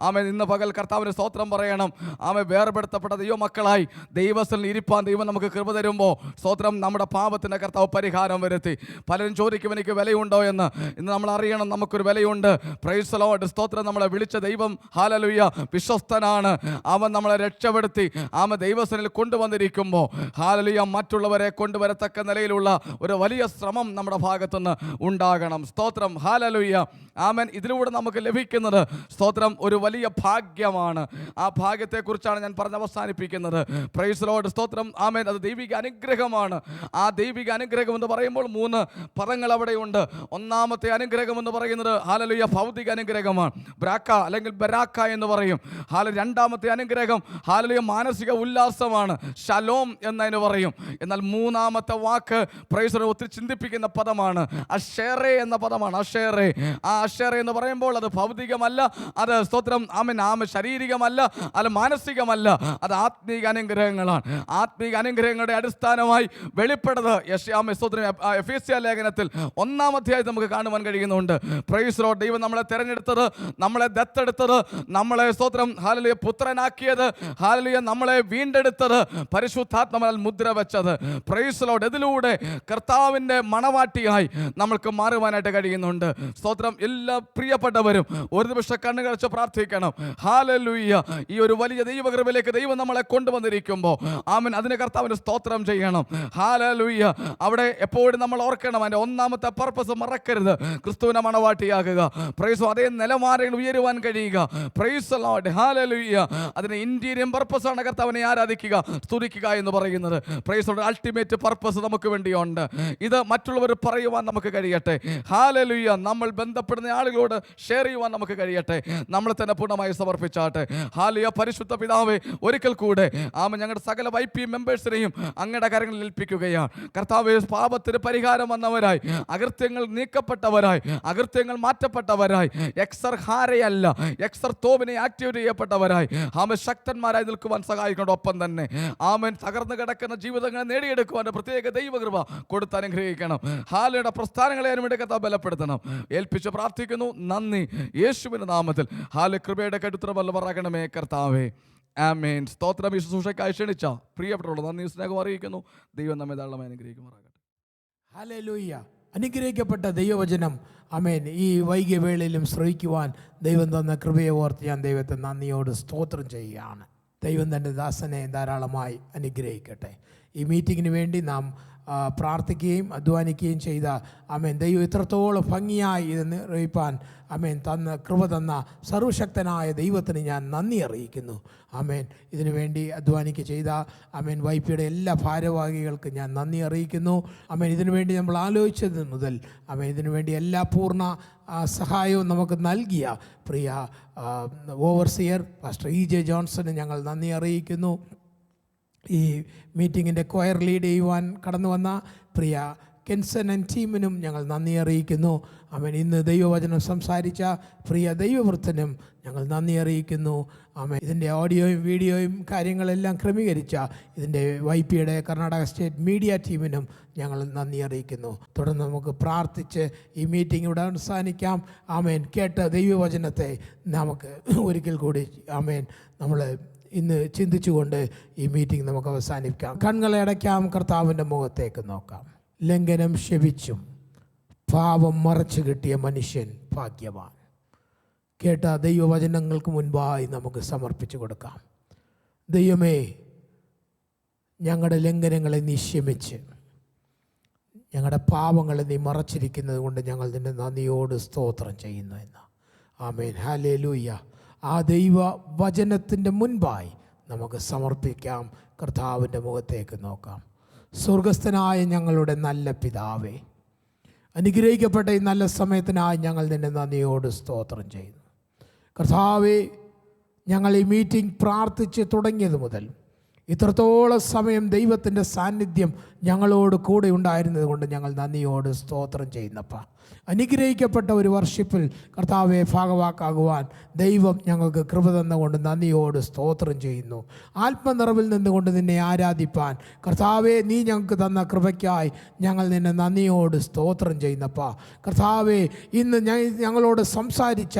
ഇന്ന് പകൽ കർത്താവിന് സ്തോത്രം പറയണം. വേർപെടുത്തപ്പെട്ട ദൈവമക്കളായി ദൈവത്തിൽ ഇരിപ്പാൻ ദൈവം നമുക്ക് കൃപ തരുമ്പോൾ സ്തോത്രം, നമ്മുടെ പാപത്തിൻ്റെ കർത്താവ് പരിഹാരം വരുത്തി. പലരും ചോദിക്കും, എനിക്ക് വിലയുണ്ടോ എന്ന്. ഇന്ന് നമ്മൾ അറിയണം, നമുക്കൊരു വിലയുണ്ട്. പ്രൈസ് ലോർഡ്, സ്തോത്രം. നമ്മളെ വിളിച്ച ദൈവം ഹല്ലേലൂയ വിശ്വസ്തനാണ്. അവൻ നമ്മളെ രക്ഷപ്പെടുത്തി ദൈവസനിൽ കൊണ്ടുവന്നിരിക്കുമ്പോൾ ഹല്ലേലൂയ മറ്റുള്ളവരെ കൊണ്ടുവരത്തക്ക നിലയിലുള്ള ഒരു വലിയ ശ്രമം നമ്മുടെ ഭാഗത്തുനിന്ന് ഉണ്ടാകണം. സ്തോത്രം. ഹല്ലേലൂയ. ഇതിലൂടെ നമുക്ക് ലഭിക്കുന്നത് സ്തോത്രം ഒരു വലിയ ഭാഗ്യമാണ്. ആ ഭാഗ്യത്തെക്കുറിച്ചാണ് ഞാൻ പറഞ്ഞ് അവസാനിപ്പിക്കുന്നത്. പ്രൈസ് ലോർഡ്, സ്തോത്രം. അത് ദൈവിക അനുഗ്രഹമാണ്. ആ ദൈവിക അനുഗ്രഹം എന്ന് പറയുമ്പോൾ 3 പദങ്ങൾ അവിടെയുണ്ട്. ഒന്നാമത്തെ അനുഗ്രഹം എന്ന് പറയുന്നത് ഹല്ലേലൂയ ഭൗതിക അനുഗ്രഹമാണ്, ബ്രാക്ക അല്ലെങ്കിൽ ബരാക്ക എന്ന് പറയും. രണ്ടാമത്തെ അനുഗ്രഹം ഹല്ലേലൂയ മാനസിക ഉല്ലാസമാണ്, ഷലോം എന്നതിന് പറയും. എന്നാൽ മൂന്നാമത്തെ വാക്ക് പ്രൈസ് ലോർഡ് ഒത്തിരി ചിന്തിപ്പിക്കുന്ന പദമാണ്, അഷേറെ എന്ന പദമാണ്. അഷേറെ. ആ അഷേറെ എന്ന് പറയുമ്പോൾ അത് ഭൗതികമല്ല, അത് സ്തോത്രം ശാരീരികമല്ല, അത് മാനസികമല്ല, അത് ആത്മീക അനുഗ്രഹങ്ങളാണ്. ആത്മീക അനുഗ്രഹങ്ങളുടെ അടിസ്ഥാനമായി വെളിപ്പെടുന്നത് എഫേസ്യ ലേഖനത്തിൽ 1-ാം അധ്യായത്തിൽ നമുക്ക് കാണുവാൻ കഴിയുന്നുണ്ട്. Praise Lord. ദൈവം നമ്മളെ തെരഞ്ഞെടുത്തത്, നമ്മളെ ദത്തെടുത്തത്, നമ്മളെ സ്തോത്രം ഹല്ലേലൂയ പുത്രനാക്കിയത്, ഹല്ലേലൂയ നമ്മളെ വീണ്ടെടുത്തത്, പരിശുദ്ധാത്മാവിനാൽ മുദ്ര വെച്ചത്. Praise Lord. ഇതിലൂടെ കർത്താവിൻ്റെ മണവാട്ടിയായി നമ്മൾക്ക് മാറുവാനായിട്ട് കഴിയുന്നുണ്ട്. സ്തോത്രം. എല്ലാ പ്രിയപ്പെട്ടവരും ഒരു നിമിഷം കണ്ണുകടച്ച് പ്രാർത്ഥിക്കണം. ഹല്ലേലൂയ. ഈ ഒരു വലിയ ദൈവകൃപയിലേക്ക് ദൈവം നമ്മളെ കൊണ്ടുവന്നിരിക്കുമ്പോൾ അതിന് കർത്താവിന് സ്തോത്രം ചെയ്യണം. ഹല്ലേലൂയ. അവിടെ എപ്പോഴും നമ്മൾ ഓർക്കണം, അതിൻ്റെ 1-ാമത്തെ പർപ്പസ് മറക്കരുത്, ക്രിസ്തുവിനെ മണവാട്ടിയാകുക. പ്രൈസ്. അതേ നിലവാരങ്ങൾ ഉയരുവാൻ കഴിയുക. Praise Lord. ഹല്ലേലൂയ. അതിന് ഇന്റീരിയർ പർപ്പസാണ് കർത്താവിനെ ആരാധിക്കുക, സ്തുതിക്കുക എന്ന് പറയുന്നത്. Praise Lord. അൾട്ടിമേറ്റ് പർപ്പസ് നമുക്ക് വേണ്ടിയുണ്ട്. ഇത് മറ്റുള്ളവർ പറയുവാൻ നമുക്ക് കഴിയട്ടെ. ഹല്ലേലൂയ. നമ്മൾ ബന്ധപ്പെടുന്ന ആളുകളോട് ഷെയർ ചെയ്യുവാൻ നമുക്ക് കഴിയട്ടെ. നമ്മളെ തന്നെ പൂർണ്ണമായി സമർപ്പിച്ചാട്ടെ. ഹല്ലേലൂയ. പരിശുദ്ധ പിതാവേ, ഒരിക്കൽ കൂടെ ഞങ്ങളുടെ സകല YP മെമ്പേഴ്സിനെയും അങ്ങയുടെ കരങ്ങളിൽ ഏൽപ്പിക്കുകയാണ്. കർത്താവേ, പാപത്തിന് പരിഹാരം വന്നവരായി, അകൃത്യങ്ങൾ നീക്കപ്പെട്ടവരായി, അകൃത്യങ്ങൾ മാറ്റപ്പെട്ടവരായി, എക്സർഹാരയല്ല എക്സർത്തോവിനെ ആക്ടിവേറ്റ് ചെയ്യപ്പെട്ടവരായി ശക്തന്മാരായി നിൽക്കുവാൻ സഹായിക്കുന്നതോടൊപ്പം തന്നെ തകർന്നു കിടക്കുന്ന ജീവിതങ്ങളെ നേടിയെടുക്കുവാൻ പ്രത്യേക ദൈവകൃപ കൊടുത്ത് അനുഗ്രഹിക്കണം. ഹാലയുടെ പ്രസ്ഥാനങ്ങളെ അനുവേണ്ടി കർത്താവ് ബലപ്പെടുത്തണം. ഏൽപ്പിച്ച് പ്രാർത്ഥിക്കുന്നു. നന്ദി. യേശുവിന്റെ നാമത്തിൽ കൃപയുടെ കടുത്തറവല്ലവറാകണമേ കർത്താവേ. ആമേൻ. സ്തോത്രം. ഈ ശുശ്രൂഷയ്ക്കായി ക്ഷണിച്ച പ്രിയപ്പെട്ടവരോട് നന്ദി സ്നേഹം അറിയിക്കുന്നു. ദൈവം നമ്മെ ധാരാളമായി അനുഗ്രഹിക്കുമാറാകട്ടെ. ഹല്ലേലൂയ. അനുഗ്രഹിക്കപ്പെട്ട ദൈവവചനം ഈ വൈകിയ വേളയിലും ശ്രവിക്കുവാൻ ദൈവം തന്ന കൃപയെ ഓർത്ത് ഞാൻ ദൈവത്തെ നന്ദിയോട് സ്തോത്രം ചെയ്യുകയാണ്. ദൈവം തൻ്റെ ദാസനെ ധാരാളമായി അനുഗ്രഹിക്കട്ടെ. ഈ മീറ്റിങ്ങിന് വേണ്ടി നാം പ്രാർത്ഥിക്കുകയും അധ്വാനിക്കുകയും ചെയ്ത ദൈവം ഇത്രത്തോളം ഭംഗിയായി ഇത് നിർവഹിപ്പാൻ കൃപ തന്ന സർവശക്തനായ ദൈവത്തിന് ഞാൻ നന്ദി അറിയിക്കുന്നു. ഇതിനു വേണ്ടി അധ്വാനിക്കുക ചെയ്ത YPയുടെ എല്ലാ ഭാരവാഹികൾക്ക് ഞാൻ നന്ദി അറിയിക്കുന്നു. ഇതിനു വേണ്ടി നമ്മൾ ആലോചിച്ചത് മുതൽ ഇതിനു വേണ്ടി എല്ലാ പൂർണ്ണ സഹായവും നമുക്ക് നൽകിയ പ്രിയ ഓവർസിയർ പാസ്റ്റർ EJ ജോൺസന് ഞങ്ങൾ നന്ദി അറിയിക്കുന്നു. ഈ മീറ്റിങ്ങിൻ്റെ കൊയർ ലീഡ് ചെയ്യുവാൻ കടന്നു വന്ന പ്രിയ കെൻസൺ ആൻഡ് ടീമിനും ഞങ്ങൾ നന്ദി അറിയിക്കുന്നു. ഇന്ന് ദൈവവചനം സംസാരിച്ച പ്രിയ ദൈവവൃത്തനും ഞങ്ങൾ നന്ദി അറിയിക്കുന്നു. ഇതിൻ്റെ ഓഡിയോയും വീഡിയോയും കാര്യങ്ങളെല്ലാം ക്രമീകരിച്ച ഇതിൻ്റെ YPയുടെ കർണാടക സ്റ്റേറ്റ് മീഡിയ ടീമിനും ഞങ്ങൾ നന്ദി അറിയിക്കുന്നു. തുടർന്ന് നമുക്ക് പ്രാർത്ഥിച്ച് ഈ മീറ്റിംഗ് ഇവിടെ അവസാനിക്കാം. കേട്ട ദൈവവചനത്തെ നമുക്ക് ഒരിക്കൽ കൂടി നമ്മൾ ഇന്ന് ചിന്തിച്ചുകൊണ്ട് ഈ മീറ്റിംഗ് നമുക്ക് അവസാനിപ്പിക്കാം. കണ്ണുകളെ അടയ്ക്കാം, കർത്താവിൻ്റെ മുഖത്തേക്ക് നോക്കാം. ലംഘനം ക്ഷമിച്ചും പാപം മറച്ചു കിട്ടിയ മനുഷ്യൻ ഭാഗ്യവാൻ. കേട്ട ദൈവവചനങ്ങൾക്ക് മുൻപായി നമുക്ക് സമർപ്പിച്ചു കൊടുക്കാം. ദൈവമേ, ഞങ്ങളുടെ ലംഘനങ്ങളെ നീ ക്ഷമിച്ച് ഞങ്ങളുടെ പാപങ്ങളെ നീ മറച്ചിരിക്കുന്നത് കൊണ്ട് ഞങ്ങൾ നിന്നെ നന്ദിയോട് സ്തോത്രം ചെയ്യുന്നു എന്ന്. ആമേൻ. ഹല്ലേലൂയ. ആ ദൈവ വചനത്തിൻ്റെ മുൻപായി നമുക്ക് സമർപ്പിക്കാം. കർത്താവിൻ്റെ മുഖത്തേക്ക് നോക്കാം. സ്വർഗസ്ഥനായ ഞങ്ങളുടെ നല്ല പിതാവേ, അനുഗ്രഹിക്കപ്പെട്ട ഈ നല്ല സമയത്തിനായി ഞങ്ങൾ നിന്നെ നന്ദിയോട് സ്തോത്രം ചെയ്യുന്നു. കർത്താവേ, ഞങ്ങൾ ഈ മീറ്റിംഗ് പ്രാർത്ഥിച്ച് തുടങ്ങിയത് മുതൽ ഇത്രത്തോളം സമയം ദൈവത്തിൻ്റെ സാന്നിധ്യം ഞങ്ങളോട് കൂടെ ഉണ്ടായിരുന്നത് കൊണ്ട് ഞങ്ങൾ നന്ദിയോട് സ്തോത്രം ചെയ്യുന്നപ്പാ. അനുഗ്രഹിക്കപ്പെട്ട ഒരു വർഷിപ്പിൽ കർത്താവെ ഭാഗവാക്കാകുവാൻ ദൈവം ഞങ്ങൾക്ക് കൃപ തന്നുകൊണ്ട് നന്ദിയോട് സ്തോത്രം ചെയ്യുന്നു. ആത്മനിറവിൽ നിന്നുകൊണ്ട് നിന്നെ ആരാധിപ്പാൻ കർത്താവെ നീ ഞങ്ങൾക്ക് തന്ന കൃപയ്ക്കായി ഞങ്ങൾ നിന്നെ നന്ദിയോട് സ്തോത്രം ചെയ്യുന്നപ്പാ. കർത്താവെ ഇന്ന് ഞങ്ങളോട് സംസാരിച്ച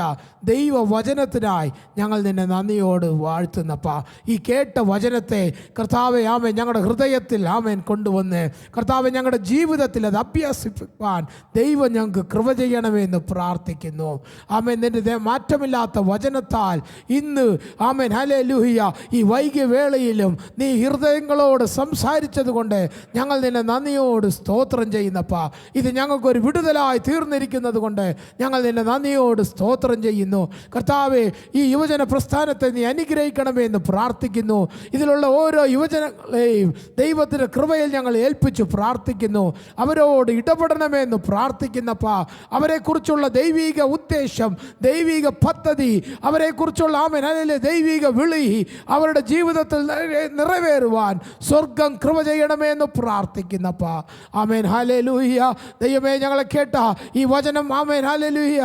ദൈവവചനത്തിനായി ഞങ്ങൾ നിന്നെ നന്ദിയോട് വാഴ്ത്തുന്നപ്പാ. ഈ കേട്ട വചനത്തെ കർത്താവെ ആമേൻ ഞങ്ങളുടെ ഹൃദയത്തിൽ ആമേൻ കൊണ്ടുവന്ന് കർത്താവെ ഞങ്ങളുടെ ജീവിതത്തിൽ അത് അഭ്യസിപ്പാൻ ദൈവം ഞങ്ങൾക്ക് കൃപ ചെയ്യണമെന്ന് പ്രാർത്ഥിക്കുന്നു. ആമേൻ നിന്റെ മാറ്റമില്ലാത്ത വചനത്താൽ ഇന്ന് ആമേൻ ഹല്ലേലൂയ ഈ വൈകിയ വേളയിലും നീ ഹൃദയങ്ങളോട് സംസാരിച്ചത് കൊണ്ട് ഞങ്ങൾ നിന്നെ നന്ദിയോട് സ്തോത്രം ചെയ്യുന്നപ്പാ. ഇത് ഞങ്ങൾക്കൊരു വിടുതലായി തീർന്നിരിക്കുന്നത് കൊണ്ട് ഞങ്ങൾ നിന്നെ നന്ദിയോട് സ്തോത്രം ചെയ്യുന്നു. കർത്താവെ ഈ യുവജന പ്രസ്ഥാനത്തെ നീ അനുഗ്രഹിക്കണമെന്ന് പ്രാർത്ഥിക്കുന്നു. ഇതിലുള്ള ഓരോ യുവജനങ്ങളെയും ദൈവത്തിൻ്റെ കൃപയിൽ ഞങ്ങൾ ഏൽപ്പിച്ചു പ്രാർത്ഥിക്കുന്നു. അവരോട് ഇടപെടണമെന്ന് പ്രാർത്ഥിക്കുന്നപ്പാ. അവരെക്കുറിച്ചുള്ള ദൈവിക ഉദ്ദേശം, ദൈവിക പദ്ധതി, അവരെക്കുറിച്ചുള്ള ആമേൻ അതിലെ ദൈവിക വിളി അവരുടെ ജീവിതത്തിൽ നിറവേറുവാൻ സ്വർഗം കൃപ ചെയ്യണമെന്ന് പ്രാർത്ഥിക്കുന്നപ്പാ. Amen hallelujah. ദൈവമേ ഞങ്ങളെ കേട്ട ഈ വചനം ആമേൻ ഹല്ലേലൂയ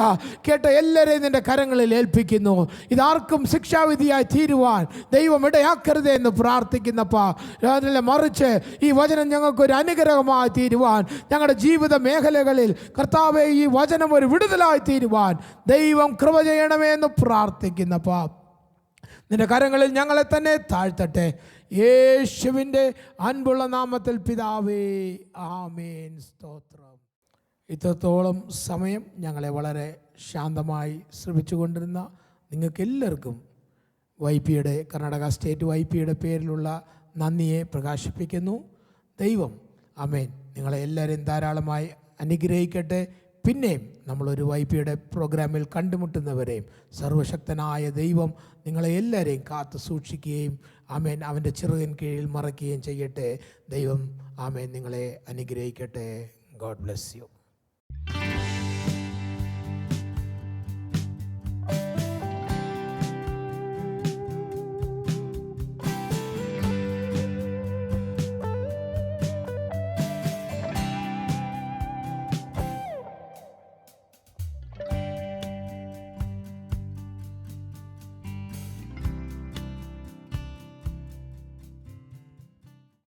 കേട്ട എല്ലാവരെയും നിൻ്റെ കരങ്ങളിൽ ഏൽപ്പിക്കുന്നു. ഇതാർക്കും ശിക്ഷാവിധിയായി തീരുവാൻ ദൈവം ഇടയാക്കരുതേ എന്ന് പ്രാർത്ഥിക്കുന്നപ്പാ. മറിച്ച് ഈ വചനം ഞങ്ങൾക്കൊരു അനുഗ്രഹമായി തീരുവാൻ, ഞങ്ങളുടെ ജീവിത മേഖലകളിൽ കർത്താവെ ഈ വചനം ഒരു വിടുതലായി തീരുവാൻ ദൈവം കൃപ ചെയ്യണമേ എന്ന് പ്രാർത്ഥിക്കുന്നപ്പാ. നിന്റെ കരങ്ങളിൽ ഞങ്ങളെ തന്നെ താഴ്ത്തട്ടെ. യേശുവിൻ്റെ അൻപുള്ള നാമത്തിൽ പിതാവേ, ആമേൻ. സ്തോത്രം. ഇത്രത്തോളം സമയം ഞങ്ങളെ വളരെ ശാന്തമായി ശ്രമിച്ചുകൊണ്ടിരുന്ന നിങ്ങൾക്കെല്ലാവർക്കും YP-യുടെ കർണാടക സ്റ്റേറ്റ് YP-യുടെ പേരിലുള്ള നന്ദിയെ പ്രകാശിപ്പിക്കുന്നു. ദൈവം ആമേൻ നിങ്ങളെ എല്ലാവരെയും ധാരാളമായി അനുഗ്രഹിക്കട്ടെ. പിന്നെയും നമ്മളൊരു YP-യുടെ പ്രോഗ്രാമിൽ കണ്ടുമുട്ടുന്നവരെയും സർവശക്തനായ ദൈവം നിങ്ങളെ എല്ലാവരെയും കാത്തു സൂക്ഷിക്കുകയും ആമേൻ അവൻ്റെ ചിറകിൻ കീഴിൽ മറയ്ക്കുകയും ചെയ്യട്ടെ. ദൈവം ആമേൻ നിങ്ങളെ അനുഗ്രഹിക്കട്ടെ. God bless you.